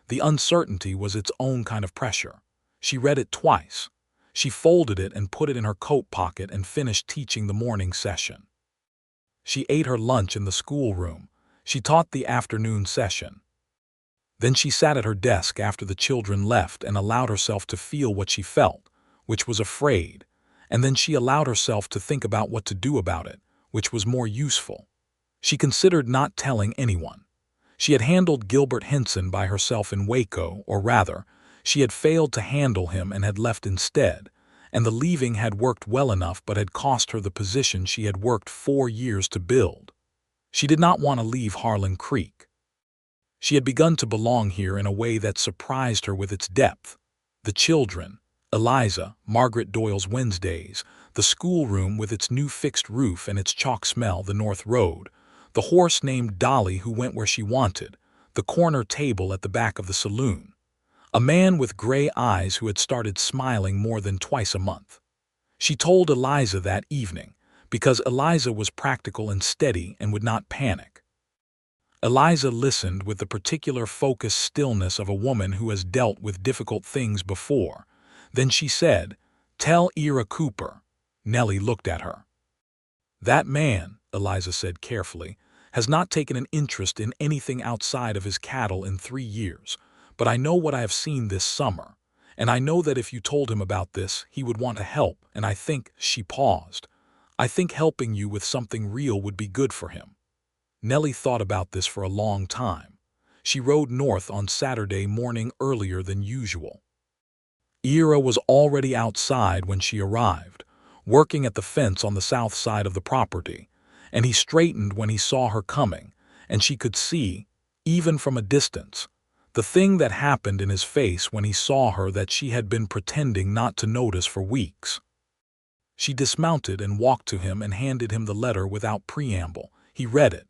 Speaker 1: The uncertainty was its own kind of pressure. She read it twice. She folded it and put it in her coat pocket and finished teaching the morning session. She ate her lunch in the schoolroom. She taught the afternoon session. Then she sat at her desk after the children left and allowed herself to feel what she felt, which was afraid, and then she allowed herself to think about what to do about it, which was more useful. She considered not telling anyone. She had handled Gilbert Henson by herself in Waco, or rather, she had failed to handle him and had left instead, and the leaving had worked well enough but had cost her the position she had worked 4 years to build. She did not want to leave Harlan Creek. She had begun to belong here in a way that surprised her with its depth. The children, Eliza, Margaret Doyle's Wednesdays, the schoolroom with its new fixed roof and its chalk smell, the North Road, the horse named Dolly who went where she wanted, the corner table at the back of the saloon, a man with gray eyes who had started smiling more than twice a month. She told Eliza that evening, because Eliza was practical and steady and would not panic. Eliza listened with the particular focused stillness of a woman who has dealt with difficult things before. Then she said, "Tell Ira Cooper." Nellie looked at her. "That man," Eliza said carefully, "has not taken an interest in anything outside of his cattle in 3 years, but I know what I have seen this summer, and I know that if you told him about this, he would want to help, and I think," she paused, "I think helping you with something real would be good for him." Nellie thought about this for a long time. She rode north on Saturday morning earlier than usual. Ira was already outside when she arrived, working at the fence on the south side of the property, and he straightened when he saw her coming, and she could see, even from a distance, the thing that happened in his face when he saw her that she had been pretending not to notice for weeks. She dismounted and walked to him and handed him the letter without preamble. He read it.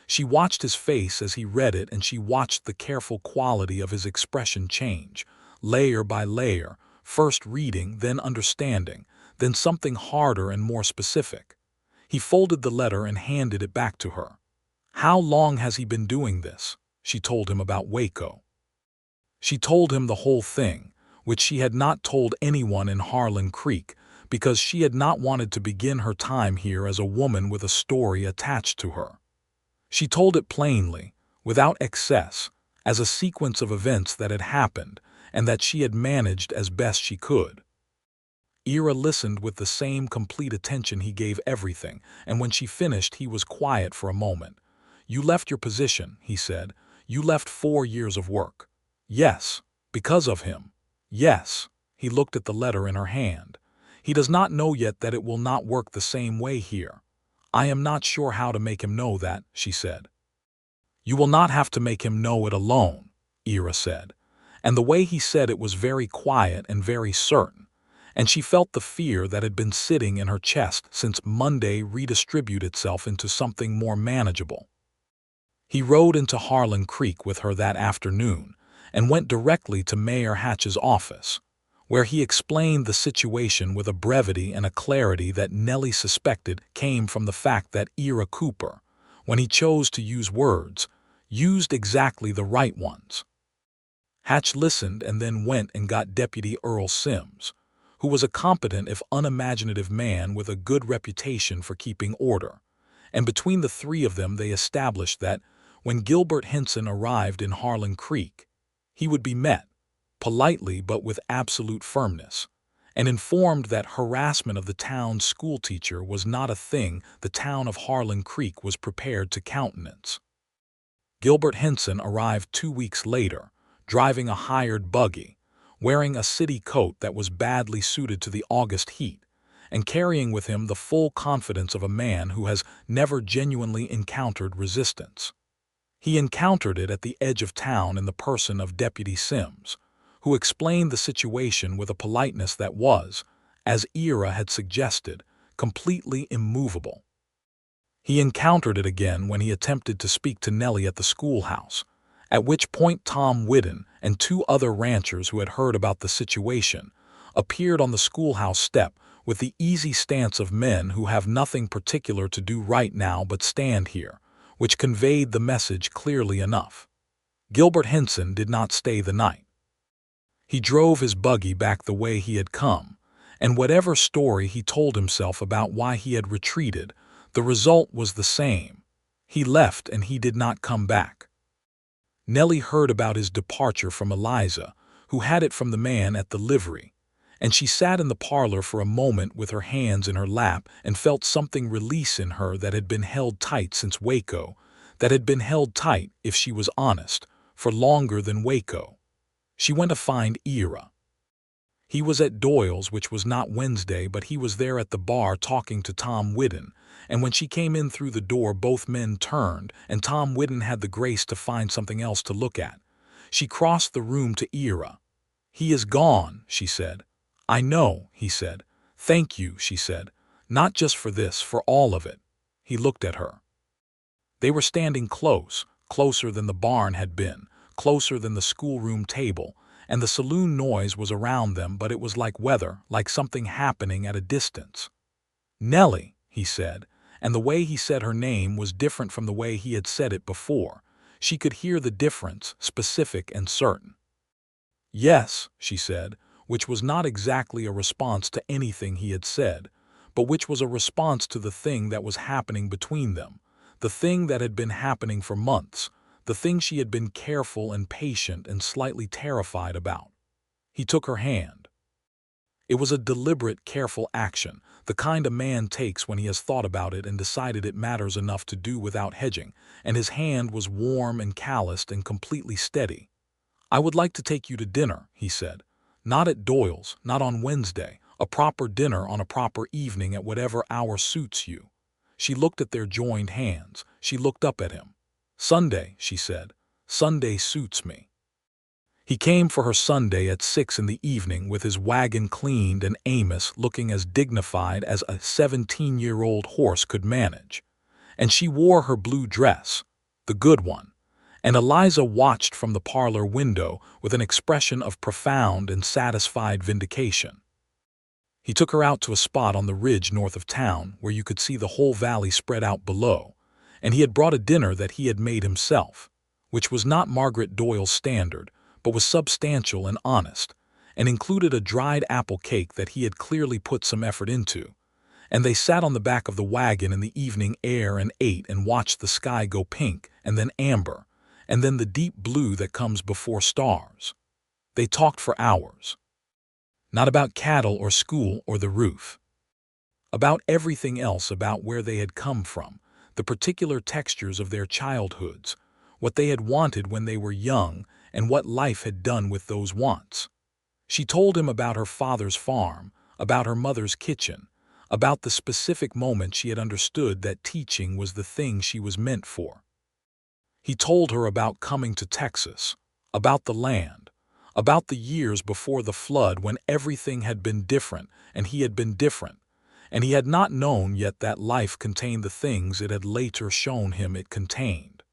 Speaker 1: She watched his face as he read it, and she watched the careful quality of his expression change, layer by layer, first reading, then understanding, then something harder and more specific. He folded the letter and handed it back to her. "How long has he been doing this?" She told him about Waco. She told him the whole thing, which she had not told anyone in Harlan Creek, because she had not wanted to begin her time here as a woman with a story attached to her. She told it plainly, without excess, as a sequence of events that had happened and that she had managed as best she could. Ira listened with the same complete attention he gave everything, and when she finished he was quiet for a moment. "You left your position," he said. "You left 4 years of work." "Yes, because of him." "Yes." He looked at the letter in her hand. "He does not know yet that it will not work the same way here. I am not sure how to make him know that," she said. "You will not have to make him know it alone," Ira said. And the way he said it was very quiet and very certain, and she felt the fear that had been sitting in her chest since Monday redistribute itself into something more manageable. He rode into Harlan Creek with her that afternoon and went directly to Mayor Hatch's office, where he explained the situation with a brevity and a clarity that Nellie suspected came from the fact that Ira Cooper, when he chose to use words, used exactly the right ones. Hatch listened and then went and got Deputy Earl Sims, who was a competent if unimaginative man with a good reputation for keeping order, and between the 3 of them they established that, when Gilbert Henson arrived in Harlan Creek, he would be met, politely but with absolute firmness, and informed that harassment of the town's schoolteacher was not a thing the town of Harlan Creek was prepared to countenance. Gilbert Henson arrived 2 weeks later, driving a hired buggy, wearing a city coat that was badly suited to the August heat, and carrying with him the full confidence of a man who has never genuinely encountered resistance. He encountered it at the edge of town in the person of Deputy Sims, who explained the situation with a politeness that was, as Ira had suggested, completely immovable. He encountered it again when he attempted to speak to Nellie at the schoolhouse, at which point Tom Whidden and 2 other ranchers who had heard about the situation appeared on the schoolhouse step with the easy stance of men who have nothing particular to do right now but stand here, which conveyed the message clearly enough. Gilbert Henson did not stay the night. He drove his buggy back the way he had come, and whatever story he told himself about why he had retreated, the result was the same. He left and he did not come back. Nellie heard about his departure from Eliza, who had it from the man at the livery, And she sat in the parlor for a moment with her hands in her lap and felt something release in her that had been held tight since Waco, that had been held tight, if she was honest, for longer than Waco. She went to find Ira. He was at Doyle's, which was not Wednesday, but he was there at the bar talking to Tom Whidden, and when she came in through the door both men turned, and Tom Whidden had the grace to find something else to look at. She crossed the room to Ira. "He is gone," she said. "I know," he said. "Thank you," she said. "Not just for this, for all of it." He looked at her. They were standing close, closer than the barn had been, closer than the schoolroom table, and the saloon noise was around them, but it was like weather, like something happening at a distance. "Nellie," he said, and the way he said her name was different from the way he had said it before. She could hear the difference, specific and certain. "Yes," she said, which was not exactly a response to anything he had said, but which was a response to the thing that was happening between them, the thing that had been happening for months, the thing she had been careful and patient and slightly terrified about. He took her hand. It was a deliberate, careful action, the kind a man takes when he has thought about it and decided it matters enough to do without hedging, and his hand was warm and calloused and completely steady. "I would like to take you to dinner," he said. "Not at Doyle's, not on Wednesday, a proper dinner on a proper evening at whatever hour suits you." She looked at their joined hands. She looked up at him. "Sunday," she said. "Sunday suits me." He came for her Sunday at 6 in the evening with his wagon cleaned and Amos looking as dignified as a 17-year-old horse could manage. And she wore her blue dress, the good one, and Eliza watched from the parlor window with an expression of profound and satisfied vindication. He took her out to a spot on the ridge north of town where you could see the whole valley spread out below, and he had brought a dinner that he had made himself, which was not Margaret Doyle's standard, but was substantial and honest, and included a dried apple cake that he had clearly put some effort into. And they sat on the back of the wagon in the evening air and ate and watched the sky go pink and then amber, and then the deep blue that comes before stars. They talked for hours. Not about cattle or school or the roof. About everything else, about where they had come from, the particular textures of their childhoods, what they had wanted when they were young, and what life had done with those wants. She told him about her father's farm, about her mother's kitchen, about the specific moment she had understood that teaching was the thing she was meant for. He told her about coming to Texas, about the land, about the years before the flood when everything had been different and he had been different, and he had not known yet that life contained the things it had later shown him it contained.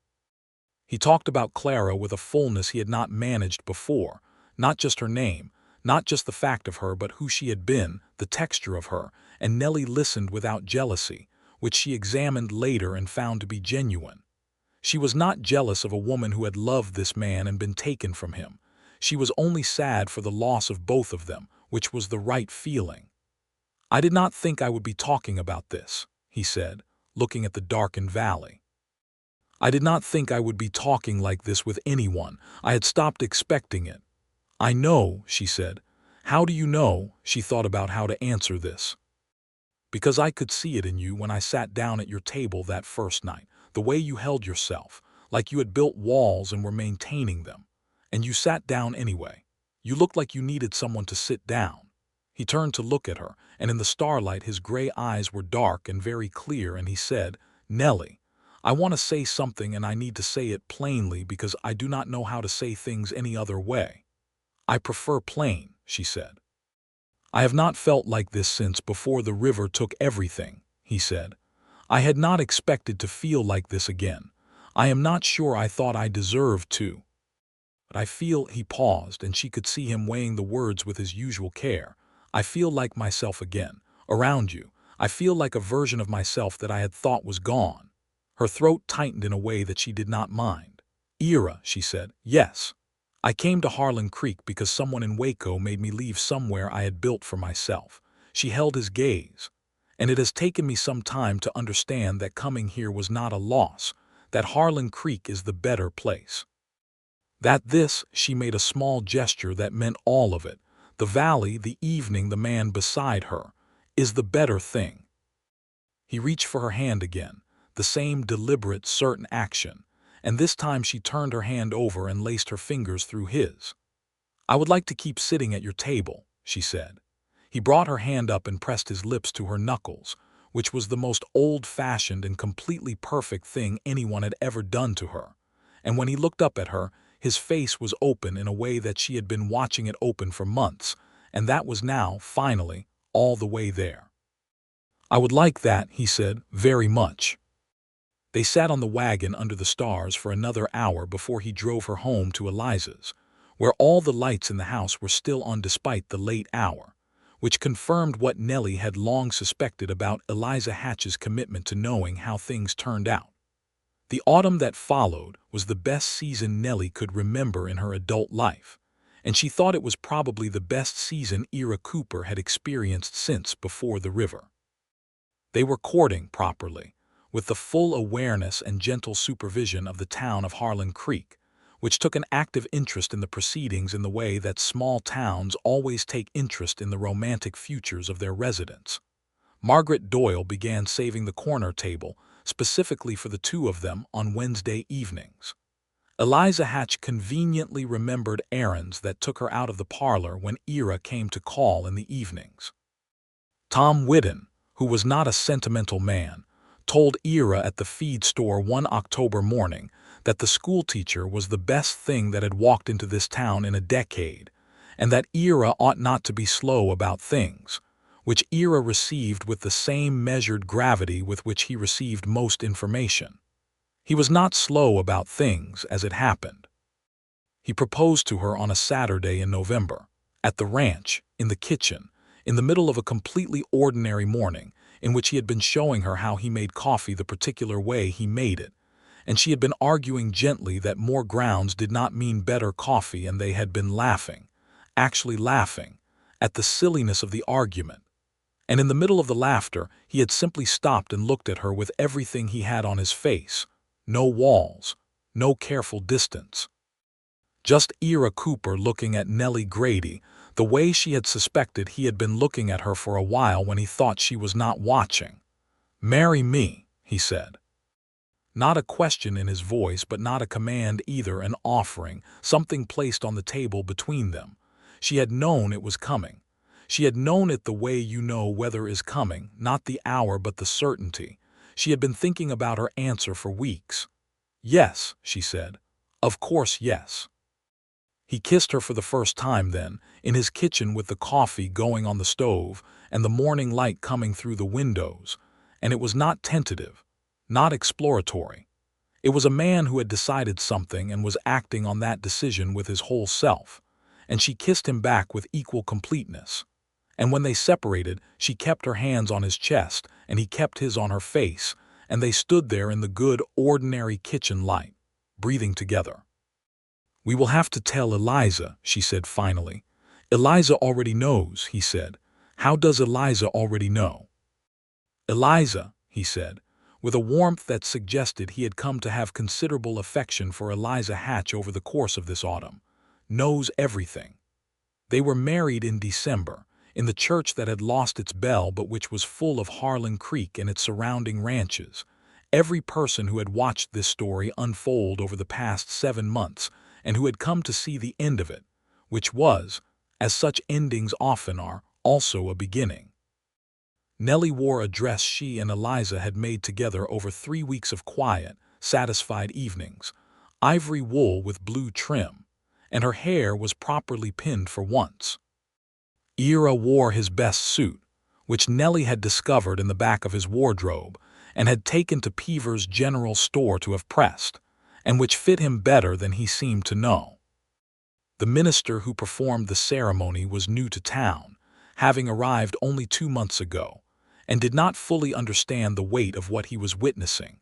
Speaker 1: He talked about Clara with a fullness he had not managed before, not just her name, not just the fact of her, but who she had been, the texture of her, and Nellie listened without jealousy, which she examined later and found to be genuine. She was not jealous of a woman who had loved this man and been taken from him. She was only sad for the loss of both of them, which was the right feeling. "I did not think I would be talking about this," he said, looking at the darkened valley. "I did not think I would be talking like this with anyone. I had stopped expecting it." "I know," she said. "How do you know?" She thought about how to answer this. "Because I could see it in you when I sat down at your table that first night, the way you held yourself, like you had built walls and were maintaining them. And you sat down anyway. You looked like you needed someone to sit down." He turned to look at her, and in the starlight his gray eyes were dark and very clear, and he said, "Nellie, I want to say something and I need to say it plainly because I do not know how to say things any other way." "I prefer plain," she said. "I have not felt like this since before the river took everything," he said. "I had not expected to feel like this again. I am not sure I thought I deserved to. But I feel," he paused, and she could see him weighing the words with his usual care. "I feel like myself again, around you. I feel like a version of myself that I had thought was gone." Her throat tightened in a way that she did not mind. "Ira," she said, "yes. I came to Harlan Creek because someone in Waco made me leave somewhere I had built for myself." She held his gaze. "And it has taken me some time to understand that coming here was not a loss, that Harlan Creek is the better place. That this," she made a small gesture that meant all of it, The valley, the evening, the man beside her, is the better thing. He reached for her hand again, the same deliberate, certain action, and this time she turned her hand over and laced her fingers through his. "I would like to keep sitting at your table," she said. He brought her hand up and pressed his lips to her knuckles, which was the most old-fashioned and completely perfect thing anyone had ever done to her. And when he looked up at her, his face was open in a way that she had been watching it open for months, and that was now, finally, all the way there. "I would like that," he said, "very much." They sat on the wagon under the stars for another hour before he drove her home to Eliza's, where all the lights in the house were still on despite the late hour, which confirmed what Nellie had long suspected about Eliza Hatch's commitment to knowing how things turned out. The autumn that followed was the best season Nellie could remember in her adult life, and she thought it was probably the best season Ira Cooper had experienced since before the river. They were courting properly, with the full awareness and gentle supervision of the town of Harlan Creek, which took an active interest in the proceedings in the way that small towns always take interest in the romantic futures of their residents. Margaret Doyle began saving the corner table specifically for the two of them on Wednesday evenings. Eliza Hatch conveniently remembered errands that took her out of the parlor when Ira came to call in the evenings. Tom Whidden, who was not a sentimental man, told Ira at the feed store one October morning that the schoolteacher was the best thing that had walked into this town in a decade, and that Ira ought not to be slow about things, which Ira received with the same measured gravity with which he received most information. He was not slow about things, as it happened. He proposed to her on a Saturday in November, at the ranch, in the kitchen, in the middle of a completely ordinary morning, in which he had been showing her how he made coffee the particular way he made it, and she had been arguing gently that more grounds did not mean better coffee, and they had been laughing, actually laughing, at the silliness of the argument. And in the middle of the laughter, he had simply stopped and looked at her with everything he had on his face, no walls, no careful distance. Just Ira Cooper looking at Nellie Grady, the way she had suspected he had been looking at her for a while when he thought she was not watching. "Marry me," he said. Not a question in his voice, but not a command either, an offering, something placed on the table between them. She had known it was coming. She had known it the way you know weather is coming, not the hour but the certainty. She had been thinking about her answer for weeks. "Yes," she said. "Of course, yes." He kissed her for the first time then, in his kitchen with the coffee going on the stove and the morning light coming through the windows, and it was not tentative, not exploratory. It was a man who had decided something and was acting on that decision with his whole self, and she kissed him back with equal completeness. And when they separated, she kept her hands on his chest and he kept his on her face, and they stood there in the good, ordinary kitchen light, breathing together. "We will have to tell Eliza," she said finally. "Eliza already knows," he said. "How does Eliza already know?" "Eliza," he said, with a warmth that suggested he had come to have considerable affection for Eliza Hatch over the course of this autumn, "knows everything." They were married in December, in the church that had lost its bell but which was full of Harlan Creek and its surrounding ranches. Every person who had watched this story unfold over the past 7 months and who had come to see the end of it, which was, as such endings often are, also a beginning. Nellie wore a dress she and Eliza had made together over 3 weeks of quiet, satisfied evenings, ivory wool with blue trim, and her hair was properly pinned for once. Ira wore his best suit, which Nellie had discovered in the back of his wardrobe and had taken to Peever's general store to have pressed, and which fit him better than he seemed to know. The minister who performed the ceremony was new to town, having arrived only 2 months ago, and did not fully understand the weight of what he was witnessing.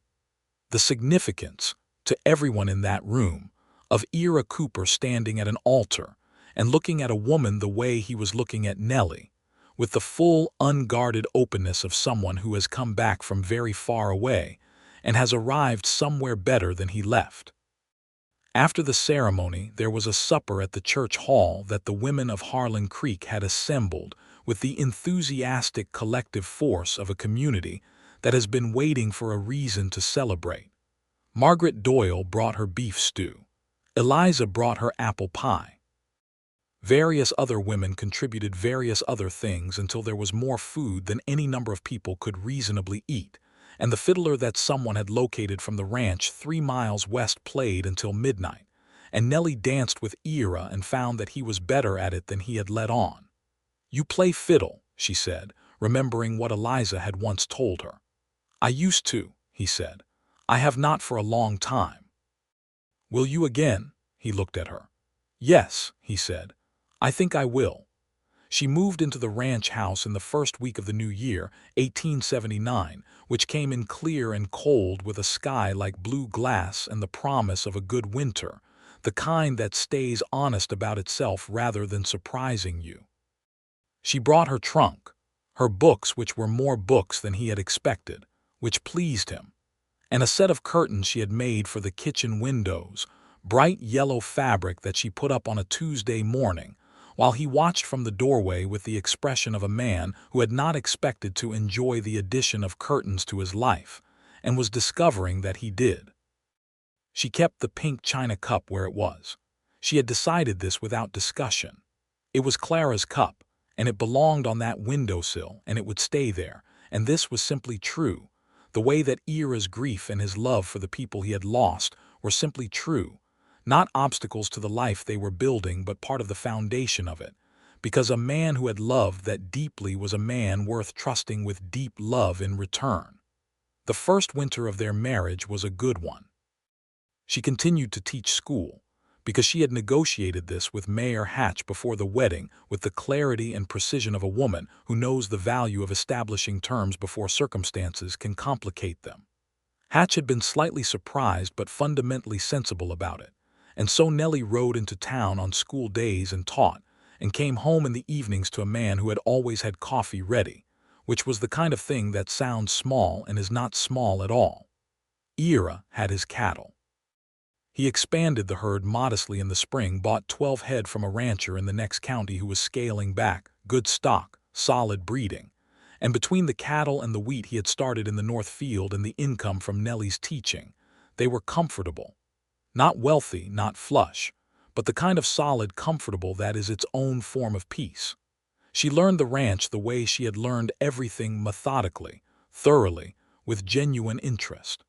Speaker 1: The significance, to everyone in that room, of Ira Cooper standing at an altar and looking at a woman the way he was looking at Nellie, with the full, unguarded openness of someone who has come back from very far away and has arrived somewhere better than he left. After the ceremony, there was a supper at the church hall that the women of Harlan Creek had assembled with the enthusiastic collective force of a community that has been waiting for a reason to celebrate. Margaret Doyle brought her beef stew. Eliza brought her apple pie. Various other women contributed various other things until there was more food than any number of people could reasonably eat, and the fiddler that someone had located from the ranch 3 miles west played until midnight, and Nellie danced with Ira and found that he was better at it than he had let on. "You play fiddle," she said, remembering what Eliza had once told her. "I used to," he said. "I have not for a long time." "Will you again?" He looked at her. "Yes," he said. "I think I will." She moved into the ranch house in the first week of the new year, 1879, which came in clear and cold with a sky like blue glass and the promise of a good winter, the kind that stays honest about itself rather than surprising you. She brought her trunk, her books, which were more books than he had expected, which pleased him, and a set of curtains she had made for the kitchen windows, bright yellow fabric that she put up on a Tuesday morning, while he watched from the doorway with the expression of a man who had not expected to enjoy the addition of curtains to his life, and was discovering that he did. She kept the pink china cup where it was. She had decided this without discussion. It was Clara's cup, and it belonged on that windowsill, and it would stay there, and this was simply true. The way that Ira's grief and his love for the people he had lost were simply true, not obstacles to the life they were building, but part of the foundation of it, because a man who had loved that deeply was a man worth trusting with deep love in return. The first winter of their marriage was a good one. She continued to teach school, because she had negotiated this with Mayor Hatch before the wedding with the clarity and precision of a woman who knows the value of establishing terms before circumstances can complicate them. Hatch had been slightly surprised but fundamentally sensible about it, and so Nellie rode into town on school days and taught, and came home in the evenings to a man who had always had coffee ready, which was the kind of thing that sounds small and is not small at all. Ira had his cattle. He expanded the herd modestly in the spring, bought 12 head from a rancher in the next county who was scaling back, good stock, solid breeding, and between the cattle and the wheat he had started in the North Field and the income from Nellie's teaching, they were comfortable. Not wealthy, not flush, but the kind of solid comfortable that is its own form of peace. She learned the ranch the way she had learned everything, methodically, thoroughly, with genuine interest.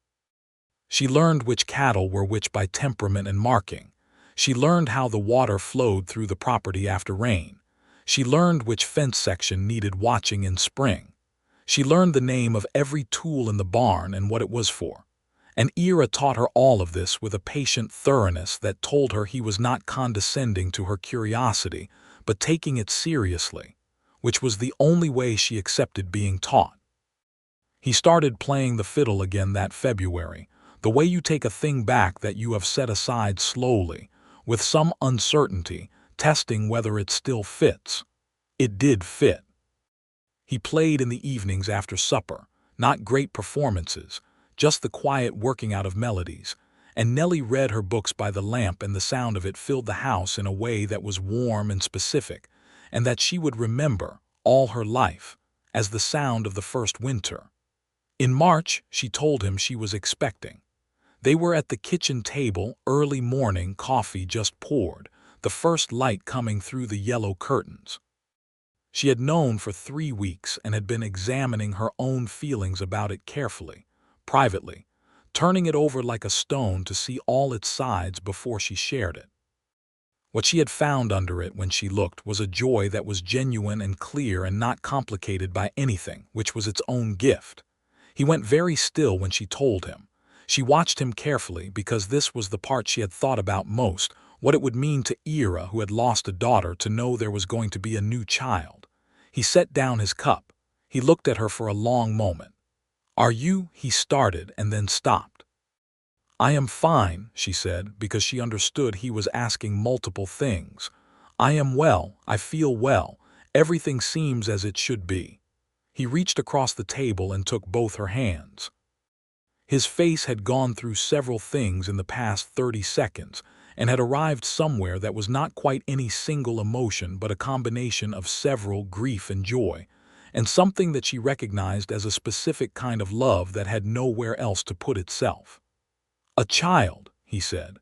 Speaker 1: She learned which cattle were which by temperament and marking. She learned how the water flowed through the property after rain. She learned which fence section needed watching in spring. She learned the name of every tool in the barn and what it was for. And Ira taught her all of this with a patient thoroughness that told her he was not condescending to her curiosity, but taking it seriously, which was the only way she accepted being taught. He started playing the fiddle again that February, the way you take a thing back that you have set aside slowly, with some uncertainty, testing whether it still fits. It did fit. He played in the evenings after supper, not great performances, just the quiet working out of melodies, and Nellie read her books by the lamp, and the sound of it filled the house in a way that was warm and specific, and that she would remember all her life, as the sound of the first winter. In March, she told him she was expecting. They were at the kitchen table, early morning, coffee just poured, the first light coming through the yellow curtains. She had known for 3 weeks and had been examining her own feelings about it carefully, privately, turning it over like a stone to see all its sides before she shared it. What she had found under it when she looked was a joy that was genuine and clear and not complicated by anything, which was its own gift. He went very still when she told him. She watched him carefully because this was the part she had thought about most, what it would mean to Ira, who had lost a daughter, to know there was going to be a new child. He set down his cup. He looked at her for a long moment. "Are you?" he started and then stopped. "I am fine," she said, because she understood he was asking multiple things. "I am well, I feel well, everything seems as it should be." He reached across the table and took both her hands. His face had gone through several things in the past 30 seconds, and had arrived somewhere that was not quite any single emotion but a combination of several, grief and joy, and something that she recognized as a specific kind of love that had nowhere else to put itself. "A child," he said.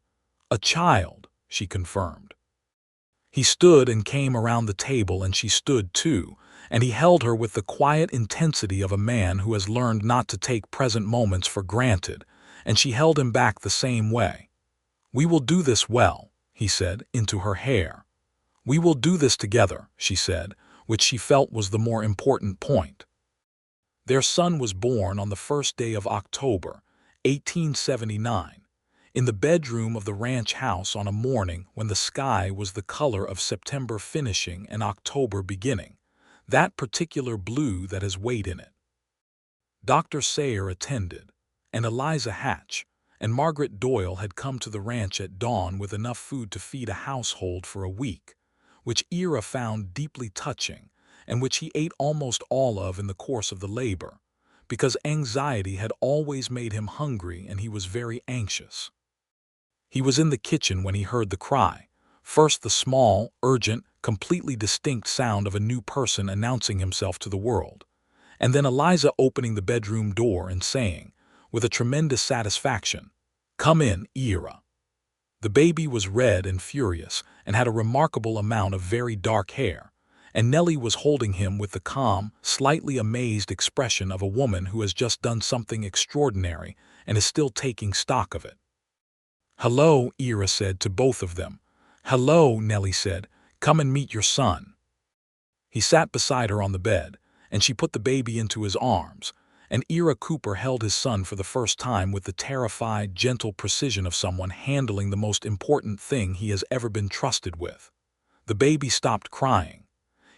Speaker 1: "A child," she confirmed. He stood and came around the table, and she stood too, and he held her with the quiet intensity of a man who has learned not to take present moments for granted, and she held him back the same way. "We will do this well," he said, into her hair. "We will do this together," she said, which she felt was the more important point. Their son was born on the first day of October, 1879, in the bedroom of the ranch house on a morning when the sky was the color of September finishing and October beginning, that particular blue that has weight in it. Dr. Sayer attended, and Eliza Hatch and Margaret Doyle had come to the ranch at dawn with enough food to feed a household for a week, which Ira found deeply touching and which he ate almost all of in the course of the labor, because anxiety had always made him hungry and he was very anxious. He was in the kitchen when he heard the cry, first the small, urgent, completely distinct sound of a new person announcing himself to the world, and then Eliza opening the bedroom door and saying, with a tremendous satisfaction, "Come in, Ira." The baby was red and furious and had a remarkable amount of very dark hair, and Nellie was holding him with the calm, slightly amazed expression of a woman who has just done something extraordinary and is still taking stock of it. "Hello," Ira said to both of them. "Hello," Nellie said. "Come and meet your son." He sat beside her on the bed, and she put the baby into his arms, and Ira Cooper held his son for the first time with the terrified, gentle precision of someone handling the most important thing he has ever been trusted with. The baby stopped crying.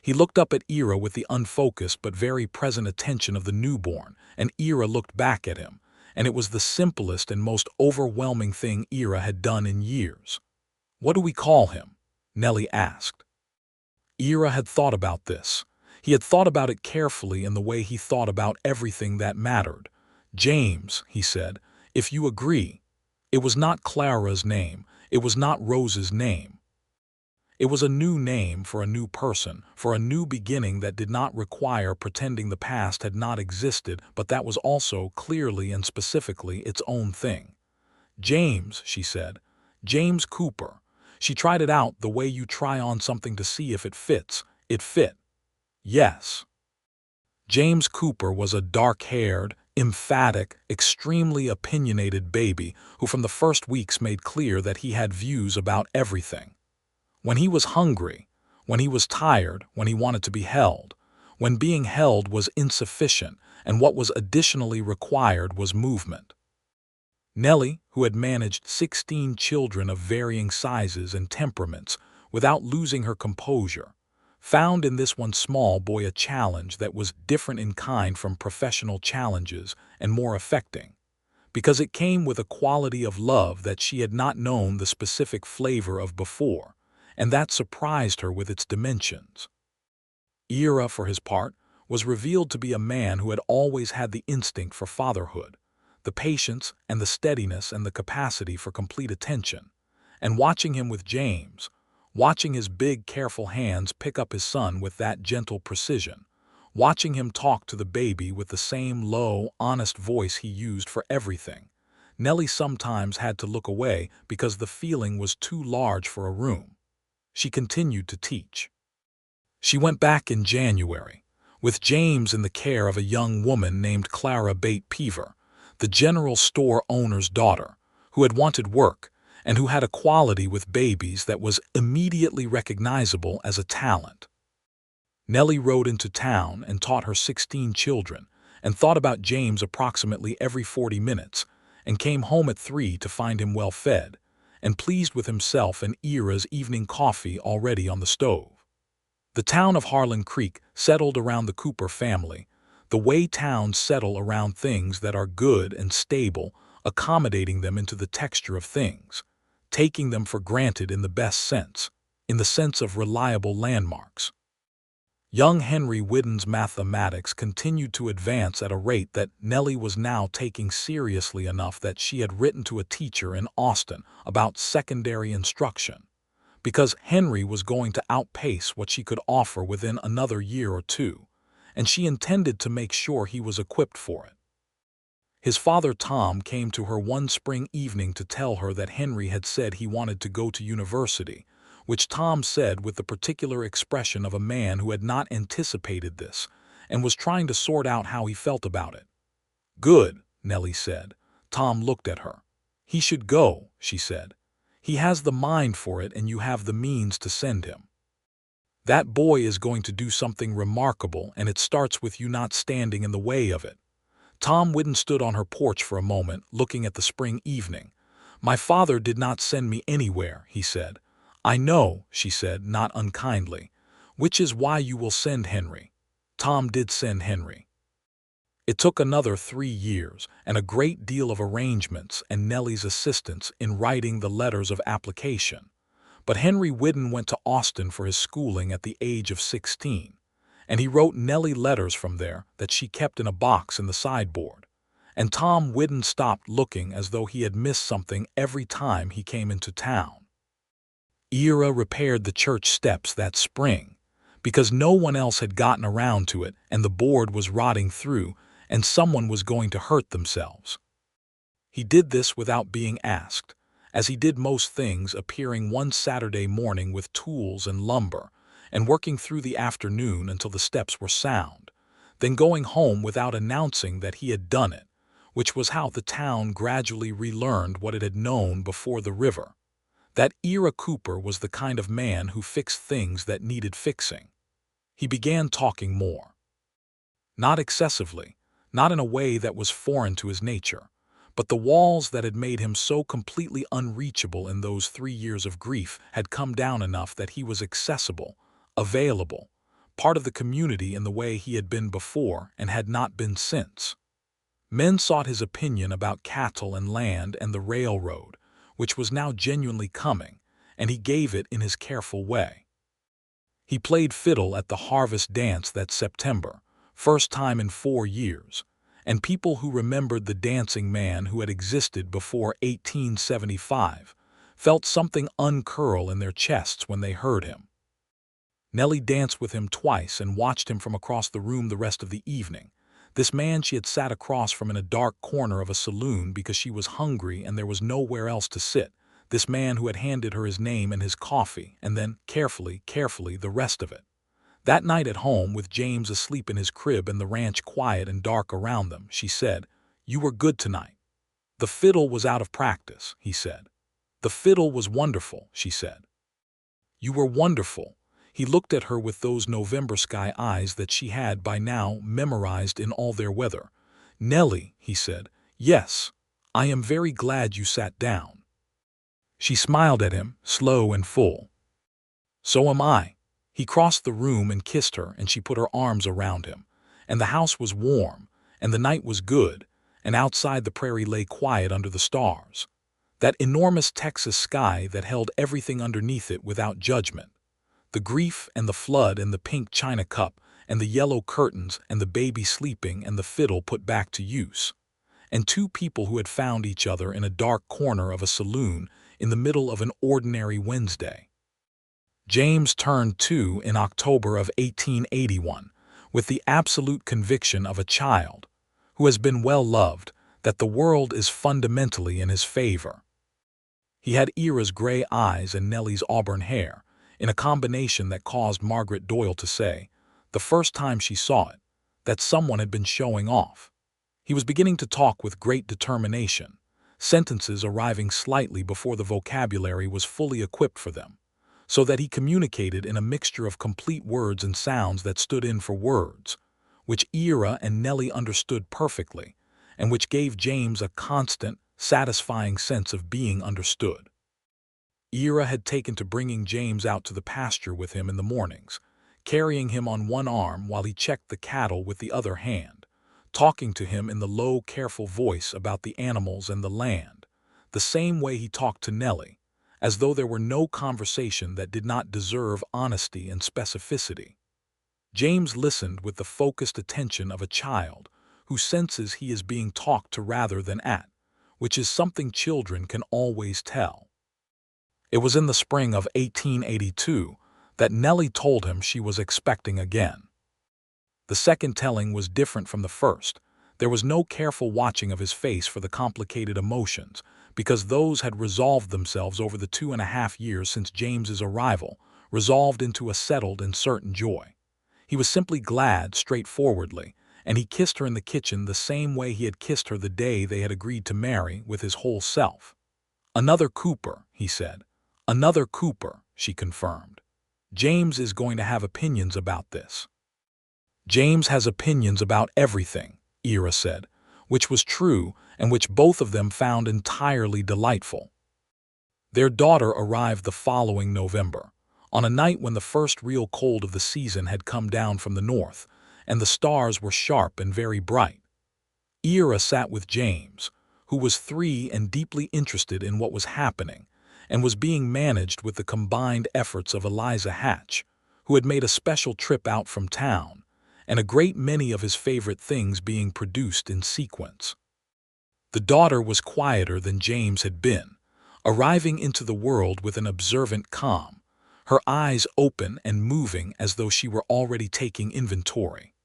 Speaker 1: He looked up at Ira with the unfocused but very present attention of the newborn, and Ira looked back at him, and it was the simplest and most overwhelming thing Ira had done in years. "What do we call him?" Nellie asked. Ira had thought about this. He had thought about it carefully in the way he thought about everything that mattered. "James," he said, "if you agree." It was not Clara's name. It was not Rose's name. It was a new name for a new person, for a new beginning that did not require pretending the past had not existed, but that was also clearly and specifically its own thing. "James," she said. "James Cooper." She tried it out the way you try on something to see if it fits. It fit. Yes. James Cooper was a dark-haired, emphatic, extremely opinionated baby who from the first weeks made clear that he had views about everything. When he was hungry, when he was tired, when he wanted to be held, when being held was insufficient and what was additionally required was movement. Nellie, who had managed 16 children of varying sizes and temperaments without losing her composure, found in this one small boy a challenge that was different in kind from professional challenges and more affecting, because it came with a quality of love that she had not known the specific flavor of before, and that surprised her with its dimensions. Ira, for his part, was revealed to be a man who had always had the instinct for fatherhood, the patience and the steadiness and the capacity for complete attention, and watching him with James, watching his big, careful hands pick up his son with that gentle precision, watching him talk to the baby with the same low, honest voice he used for everything, Nellie sometimes had to look away because the feeling was too large for a room. She continued to teach. She went back in January, with James in the care of a young woman named Clara Bate Peaver, the general store owner's daughter, who had wanted work and who had a quality with babies that was immediately recognizable as a talent. Nellie rode into town and taught her 16 children and thought about James approximately every 40 minutes and came home at 3 to find him well fed and pleased with himself and Ira's evening coffee already on the stove. The town of Harlan Creek settled around the Cooper family, the way towns settle around things that are good and stable, accommodating them into the texture of things, taking them for granted in the best sense, in the sense of reliable landmarks. Young Henry Whidden's mathematics continued to advance at a rate that Nellie was now taking seriously enough that she had written to a teacher in Austin about secondary instruction, because Henry was going to outpace what she could offer within another year or two, and she intended to make sure he was equipped for it. His father Tom came to her one spring evening to tell her that Henry had said he wanted to go to university, which Tom said with the particular expression of a man who had not anticipated this and was trying to sort out how he felt about it. "Good," Nellie said. Tom looked at her. "He should go," she said. "He has the mind for it and you have the means to send him. That boy is going to do something remarkable, and it starts with you not standing in the way of it." Tom Whidden stood on her porch for a moment, looking at the spring evening. "My father did not send me anywhere," he said. "I know," she said, not unkindly, "which is why you will send Henry." Tom did send Henry. It took another 3 years and a great deal of arrangements and Nellie's assistance in writing the letters of application. But Henry Whidden went to Austin for his schooling at the age of 16, and he wrote Nellie letters from there that she kept in a box in the sideboard. And Tom Whidden stopped looking as though he had missed something every time he came into town. Ira repaired the church steps that spring, because no one else had gotten around to it and the board was rotting through and someone was going to hurt themselves. He did this without being asked, as he did most things, appearing one Saturday morning with tools and lumber and working through the afternoon until the steps were sound, then going home without announcing that he had done it, which was how the town gradually relearned what it had known before the river, that Ira Cooper was the kind of man who fixed things that needed fixing. He began talking more. Not excessively, not in a way that was foreign to his nature, but the walls that had made him so completely unreachable in those 3 years of grief had come down enough that he was accessible, available, part of the community in the way he had been before and had not been since. Men sought his opinion about cattle and land and the railroad, which was now genuinely coming, and he gave it in his careful way. He played fiddle at the harvest dance that September, first time in 4 years, and people who remembered the dancing man who had existed before 1875 felt something uncurl in their chests when they heard him. Nellie danced with him twice and watched him from across the room the rest of the evening. This man she had sat across from in a dark corner of a saloon because she was hungry and there was nowhere else to sit. This man who had handed her his name and his coffee, and then, carefully, the rest of it. That night at home, with James asleep in his crib and the ranch quiet and dark around them, she said, "You were good tonight." "The fiddle was out of practice," he said. "The fiddle was wonderful," she said. "You were wonderful." He looked at her with those November sky eyes that she had by now memorized in all their weather. "Nellie," he said, "yes, I am very glad you sat down." She smiled at him, slow and full. "So am I." He crossed the room and kissed her, and she put her arms around him. And the house was warm, and the night was good, and outside the prairie lay quiet under the stars. That enormous Texas sky that held everything underneath it without judgment. The grief and the flood and the pink china cup and the yellow curtains and the baby sleeping and the fiddle put back to use. And 2 people who had found each other in a dark corner of a saloon in the middle of an ordinary Wednesday. James turned 2 in October of 1881 with the absolute conviction of a child who has been well loved that the world is fundamentally in his favor. He had Ira's gray eyes and Nellie's auburn hair, in a combination that caused Margaret Doyle to say, the first time she saw it, that someone had been showing off. He was beginning to talk with great determination, sentences arriving slightly before the vocabulary was fully equipped for them, so that he communicated in a mixture of complete words and sounds that stood in for words, which Ira and Nellie understood perfectly, and which gave James a constant, satisfying sense of being understood. Ira had taken to bringing James out to the pasture with him in the mornings, carrying him on one arm while he checked the cattle with the other hand, talking to him in the low, careful voice about the animals and the land, the same way he talked to Nellie, as though there were no conversation that did not deserve honesty and specificity. James listened with the focused attention of a child who senses he is being talked to rather than at, which is something children can always tell. It was in the spring of 1882 that Nellie told him she was expecting again. The second telling was different from the first. There was no careful watching of his face for the complicated emotions, because those had resolved themselves over the 2.5 years since James's arrival, resolved into a settled and certain joy. He was simply glad, straightforwardly, and he kissed her in the kitchen the same way he had kissed her the day they had agreed to marry, with his whole self. "Another Cooper," he said. "Another Cooper," she confirmed. "James is going to have opinions about this." "James has opinions about everything," Ira said, which was true and which both of them found entirely delightful. Their daughter arrived the following November, on a night when the first real cold of the season had come down from the north, and the stars were sharp and very bright. Ira sat with James, who was 3 and deeply interested in what was happening, and was being managed with the combined efforts of Eliza Hatch, who had made a special trip out from town, and a great many of his favorite things being produced in sequence. The daughter was quieter than James had been, arriving into the world with an observant calm, her eyes open and moving as though she were already taking inventory.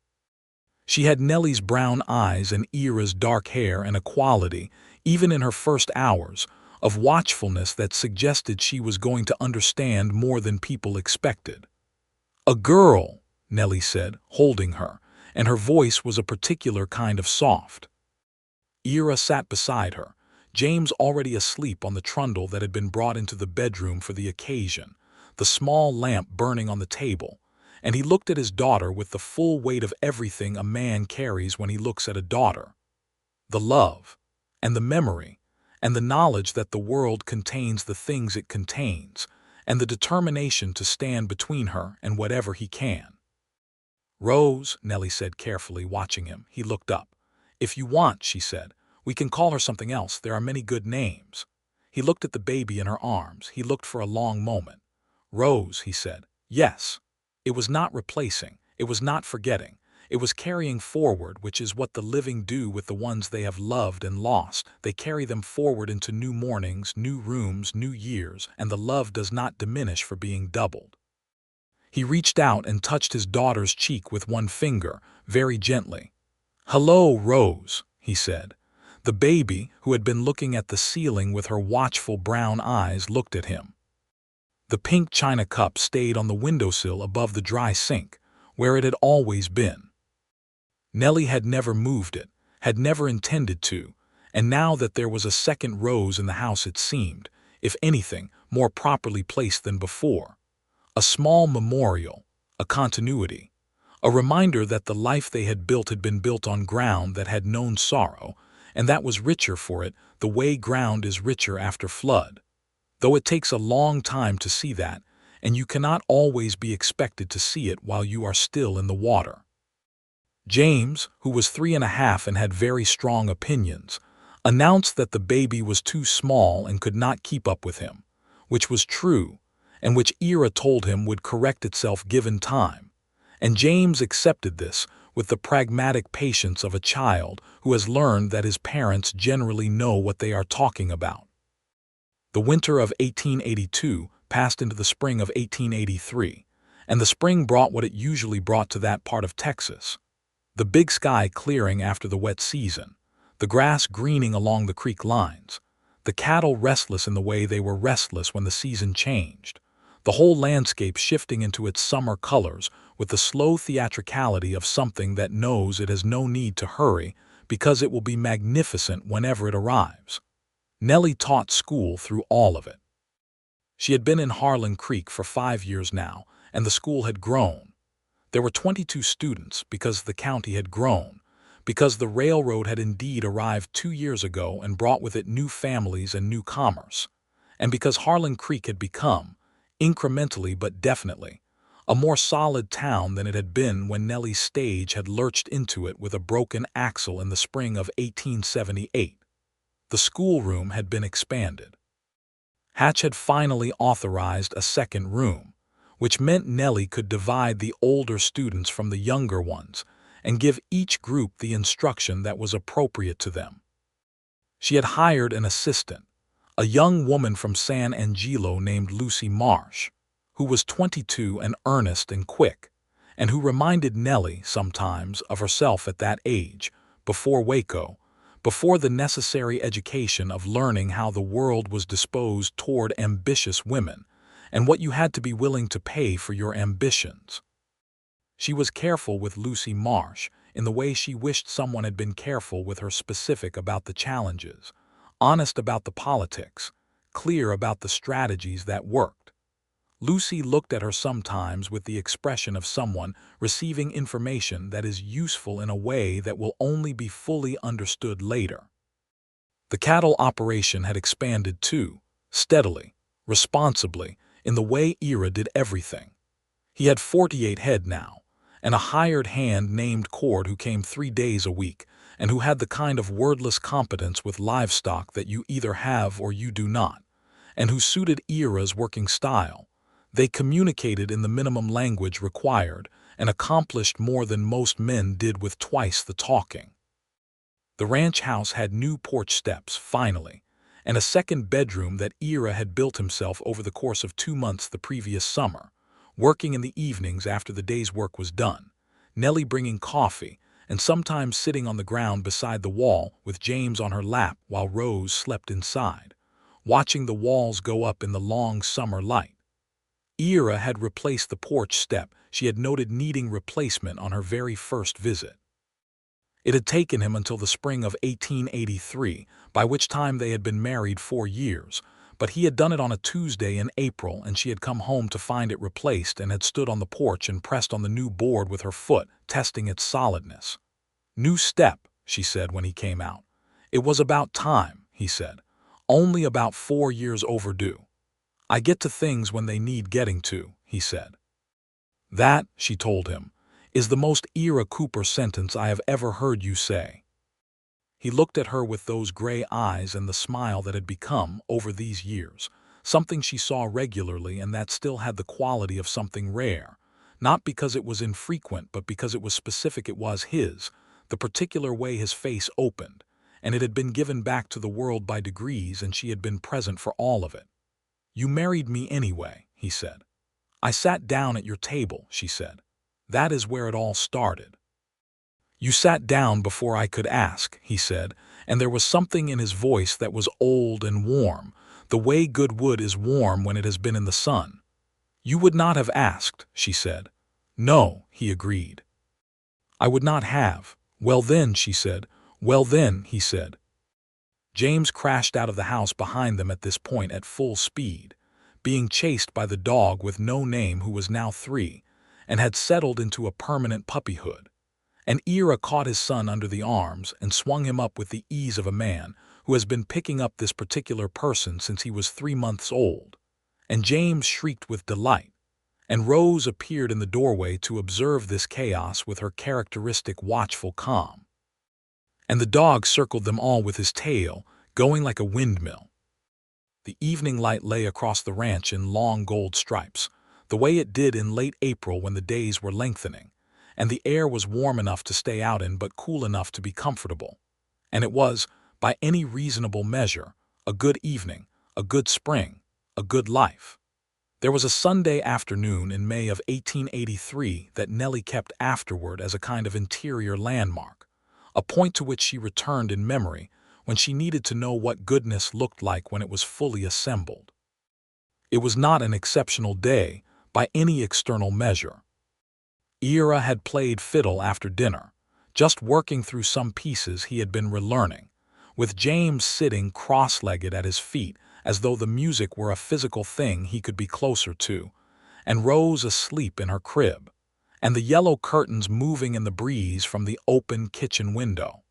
Speaker 1: She had Nellie's brown eyes and Ira's dark hair, and a quality, even in her first hours, of watchfulness that suggested she was going to understand more than people expected. "A girl," Nellie said, holding her, and her voice was a particular kind of soft. Ira sat beside her, James already asleep on the trundle that had been brought into the bedroom for the occasion, the small lamp burning on the table, and he looked at his daughter with the full weight of everything a man carries when he looks at a daughter. The love, and the memory, and the knowledge that the world contains the things it contains, and the determination to stand between her and whatever he can. "Rose," Nellie said carefully, watching him. He looked up. "If you want," she said, "we can call her something else. There are many good names." He looked at the baby in her arms. He looked for a long moment. "Rose," he said. "Yes." It was not replacing. It was not forgetting. It was carrying forward, which is what the living do with the ones they have loved and lost. They carry them forward into new mornings, new rooms, new years, and the love does not diminish for being doubled. He reached out and touched his daughter's cheek with one finger, very gently. "Hello, Rose," he said. The baby, who had been looking at the ceiling with her watchful brown eyes, looked at him. The pink china cup stayed on the windowsill above the dry sink, where it had always been. Nellie had never moved it, had never intended to, and now that there was a second Rose in the house, it seemed, if anything, more properly placed than before. A small memorial, a continuity, a reminder that the life they had built had been built on ground that had known sorrow, and that was richer for it, the way ground is richer after flood. Though it takes a long time to see that, and you cannot always be expected to see it while you are still in the water. James, who was 3.5 and had very strong opinions, announced that the baby was too small and could not keep up with him, which was true, and which Ira told him would correct itself given time, and James accepted this with the pragmatic patience of a child who has learned that his parents generally know what they are talking about. The winter of 1882 passed into the spring of 1883, and the spring brought what it usually brought to that part of Texas. The big sky clearing after the wet season, the grass greening along the creek lines, the cattle restless in the way they were restless when the season changed, the whole landscape shifting into its summer colors with the slow theatricality of something that knows it has no need to hurry because it will be magnificent whenever it arrives. Nellie taught school through all of it. She had been in Harlan Creek for 5 years now, and the school had grown. There were 22 students because the county had grown, because the railroad had indeed arrived 2 years ago and brought with it new families and new commerce, and because Harlan Creek had become, incrementally but definitely, a more solid town than it had been when Nellie's stage had lurched into it with a broken axle in the spring of 1878. The schoolroom had been expanded. Hatch had finally authorized a second room, which meant Nellie could divide the older students from the younger ones and give each group the instruction that was appropriate to them. She had hired an assistant, a young woman from San Angelo named Lucy Marsh, who was 22 and earnest and quick, and who reminded Nellie sometimes of herself at that age, before Waco, before the necessary education of learning how the world was disposed toward ambitious women and what you had to be willing to pay for your ambitions. She was careful with Lucy Marsh in the way she wished someone had been careful with her, specific about the challenges, honest about the politics, clear about the strategies that worked. Lucy looked at her sometimes with the expression of someone receiving information that is useful in a way that will only be fully understood later. The cattle operation had expanded too, steadily, responsibly, in the way Ira did everything. He had 48 head now, and a hired hand named Cord who came 3 days a week and who had the kind of wordless competence with livestock that you either have or you do not, and who suited Ira's working style. They communicated in the minimum language required and accomplished more than most men did with twice the talking. The ranch house had new porch steps, finally, and a second bedroom that Ira had built himself over the course of 2 months the previous summer, working in the evenings after the day's work was done, Nellie bringing coffee and sometimes sitting on the ground beside the wall with James on her lap while Rose slept inside, watching the walls go up in the long summer light. Ira had replaced the porch step she had noted needing replacement on her very first visit. It had taken him until the spring of 1883, by which time they had been married 4 years, but he had done it on a Tuesday in April, and she had come home to find it replaced and had stood on the porch and pressed on the new board with her foot, testing its solidness. "New step," she said when he came out. "It was about time," he said. "Only about 4 years overdue." "I get to things when they need getting to," he said. "That," she told him, "is the most Ira Cooper sentence I have ever heard you say." He looked at her with those gray eyes and the smile that had become, over these years, something she saw regularly and that still had the quality of something rare, not because it was infrequent but because it was specific. It was his, the particular way his face opened, and it had been given back to the world by degrees, and she had been present for all of it. "You married me anyway," he said. "I sat down at your table," she said. "That is where it all started." "You sat down before I could ask," he said, and there was something in his voice that was old and warm, the way good wood is warm when it has been in the sun. "You would not have asked," she said. "No," he agreed. "I would not have." "Well then," she said. "Well then," he said. James crashed out of the house behind them at this point at full speed, being chased by the dog with no name who was now 3 and had settled into a permanent puppyhood. And Ira caught his son under the arms and swung him up with the ease of a man who has been picking up this particular person since he was 3 months old. And James shrieked with delight, and Rose appeared in the doorway to observe this chaos with her characteristic watchful calm. And the dog circled them all with his tail, going like a windmill. The evening light lay across the ranch in long gold stripes, the way it did in late April when the days were lengthening, and the air was warm enough to stay out in but cool enough to be comfortable. And it was, by any reasonable measure, a good evening, a good spring, a good life. There was a Sunday afternoon in May of 1883 that Nellie kept afterward as a kind of interior landmark, a point to which she returned in memory when she needed to know what goodness looked like when it was fully assembled. It was not an exceptional day by any external measure. Ira had played fiddle after dinner, just working through some pieces he had been relearning, with James sitting cross-legged at his feet as though the music were a physical thing he could be closer to, and Rose asleep in her crib, and the yellow curtains moving in the breeze from the open kitchen window.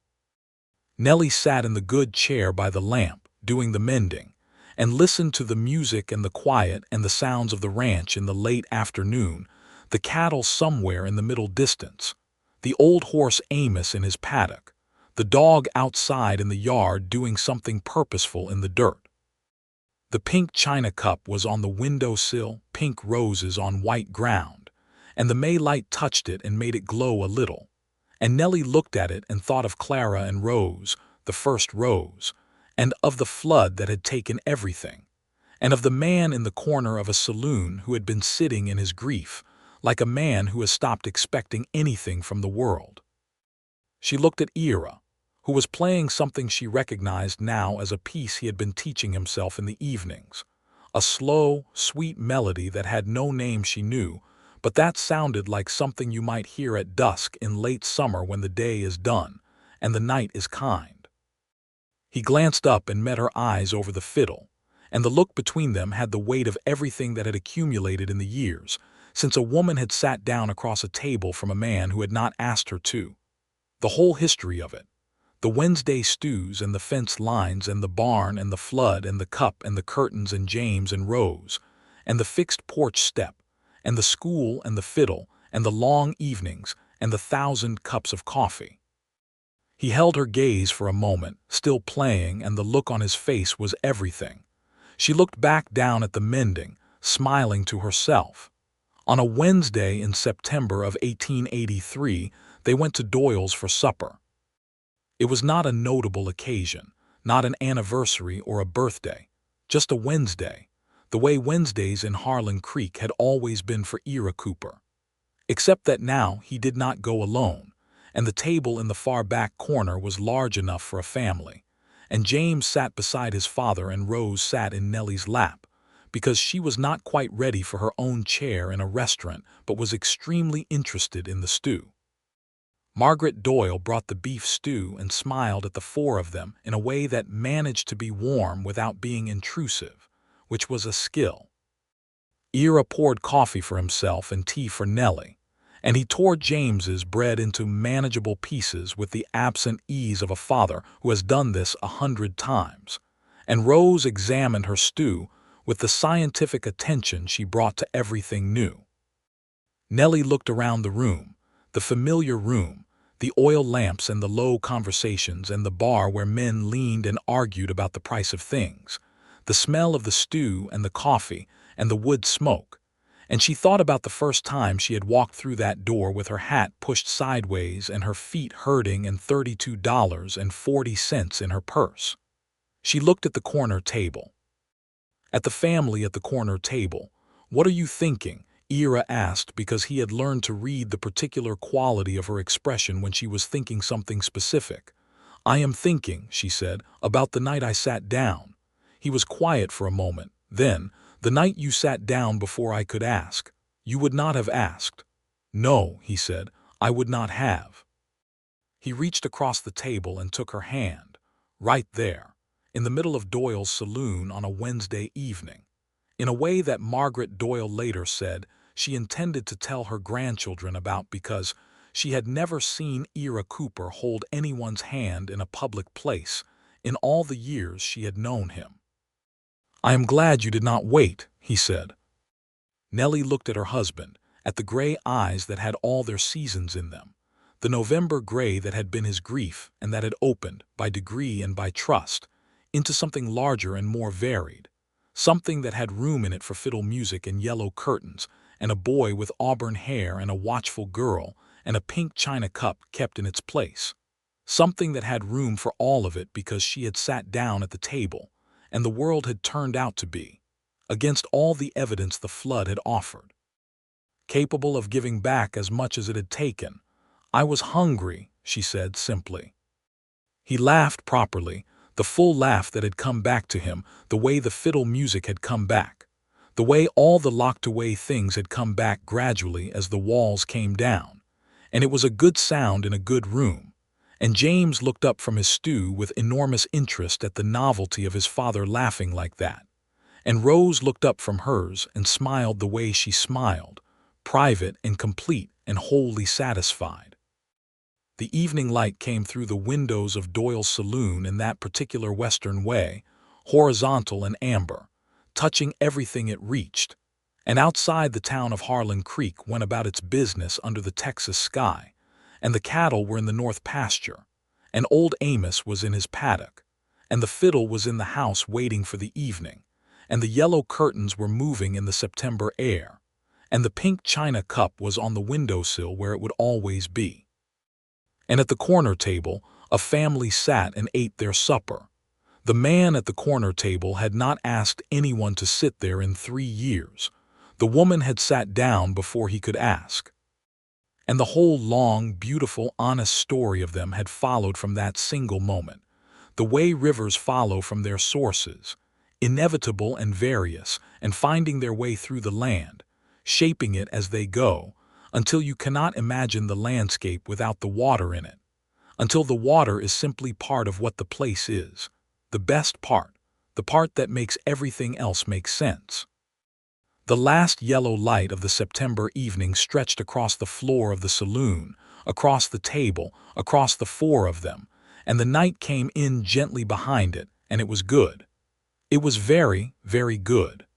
Speaker 1: Nellie sat in the good chair by the lamp, doing the mending, and listened to the music and the quiet and the sounds of the ranch in the late afternoon, the cattle somewhere in the middle distance, the old horse Amos in his paddock, the dog outside in the yard doing something purposeful in the dirt. The pink china cup was on the windowsill, pink roses on white ground, and the May light touched it and made it glow a little. And Nellie looked at it and thought of Clara and Rose, the first Rose, and of the flood that had taken everything, and of the man in the corner of a saloon who had been sitting in his grief, like a man who has stopped expecting anything from the world. She looked at Ira, who was playing something she recognized now as a piece he had been teaching himself in the evenings, a slow, sweet melody that had no name she knew, but that sounded like something you might hear at dusk in late summer when the day is done and the night is kind. He glanced up and met her eyes over the fiddle, and the look between them had the weight of everything that had accumulated in the years, since a woman had sat down across a table from a man who had not asked her to. The whole history of it. The Wednesday stews and the fence lines and the barn and the flood and the cup and the curtains and James and Rose, and the fixed porch step, and the school and the fiddle and the long evenings and the 1,000 cups of coffee. He held her gaze for a moment, still playing, and the look on his face was everything. She looked back down at the mending, smiling to herself. On a Wednesday in September of 1883, they went to Doyle's for supper. It was not a notable occasion, not an anniversary or a birthday, just a Wednesday, the way Wednesdays in Harlan Creek had always been for Ira Cooper. Except that now he did not go alone, and the table in the far back corner was large enough for a family, and James sat beside his father and Rose sat in Nellie's lap, because she was not quite ready for her own chair in a restaurant but was extremely interested in the stew. Margaret Doyle brought the beef stew and smiled at the four of them in a way that managed to be warm without being intrusive, which was a skill. Ira poured coffee for himself and tea for Nellie, and he tore James's bread into manageable pieces with the absent ease of a father who has done this 100 times, and Rose examined her stew with the scientific attention she brought to everything new. Nellie looked around the room, the familiar room, the oil lamps and the low conversations and the bar where men leaned and argued about the price of things, the smell of the stew and the coffee and the wood smoke, and she thought about the first time she had walked through that door with her hat pushed sideways and her feet hurting and $32.40 in her purse. She looked at the corner table. At the family at the corner table. "What are you thinking?" Ira asked, because he had learned to read the particular quality of her expression when she was thinking something specific. "I am thinking," she said, "about the night I sat down." He was quiet for a moment. Then, "The night you sat down before I could ask. You would not have asked." "No," he said, "I would not have." He reached across the table and took her hand. Right there, in the middle of Doyle's saloon on a Wednesday evening. In a way that Margaret Doyle later said she intended to tell her grandchildren about, because she had never seen Ira Cooper hold anyone's hand in a public place in all the years she had known him. "I am glad you did not wait," he said. Nellie looked at her husband, at the gray eyes that had all their seasons in them, the November gray that had been his grief and that had opened, by degree and by trust, into something larger and more varied, something that had room in it for fiddle music and yellow curtains, and a boy with auburn hair and a watchful girl, and a pink china cup kept in its place. Something that had room for all of it because she had sat down at the table, and the world had turned out to be, against all the evidence the flood had offered, capable of giving back as much as it had taken. "I was hungry," she said simply. He laughed properly, the full laugh that had come back to him, the way the fiddle music had come back, the way all the locked-away things had come back gradually as the walls came down. And it was a good sound in a good room. And James looked up from his stew with enormous interest at the novelty of his father laughing like that. And Rose looked up from hers and smiled the way she smiled, private and complete and wholly satisfied. The evening light came through the windows of Doyle's saloon in that particular western way, horizontal and amber, touching everything it reached, and outside the town of Harlan Creek went about its business under the Texas sky, and the cattle were in the north pasture, and old Amos was in his paddock, and the fiddle was in the house waiting for the evening, and the yellow curtains were moving in the September air, and the pink china cup was on the windowsill where it would always be. And at the corner table, a family sat and ate their supper. The man at the corner table had not asked anyone to sit there in 3 years. The woman had sat down before he could ask. And the whole long, beautiful, honest story of them had followed from that single moment, the way rivers follow from their sources, inevitable and various, and finding their way through the land, shaping it as they go, until you cannot imagine the landscape without the water in it, until the water is simply part of what the place is, the best part, the part that makes everything else make sense. The last yellow light of the September evening stretched across the floor of the saloon, across the table, across the 4 of them, and the night came in gently behind it, and it was good. It was very, very good.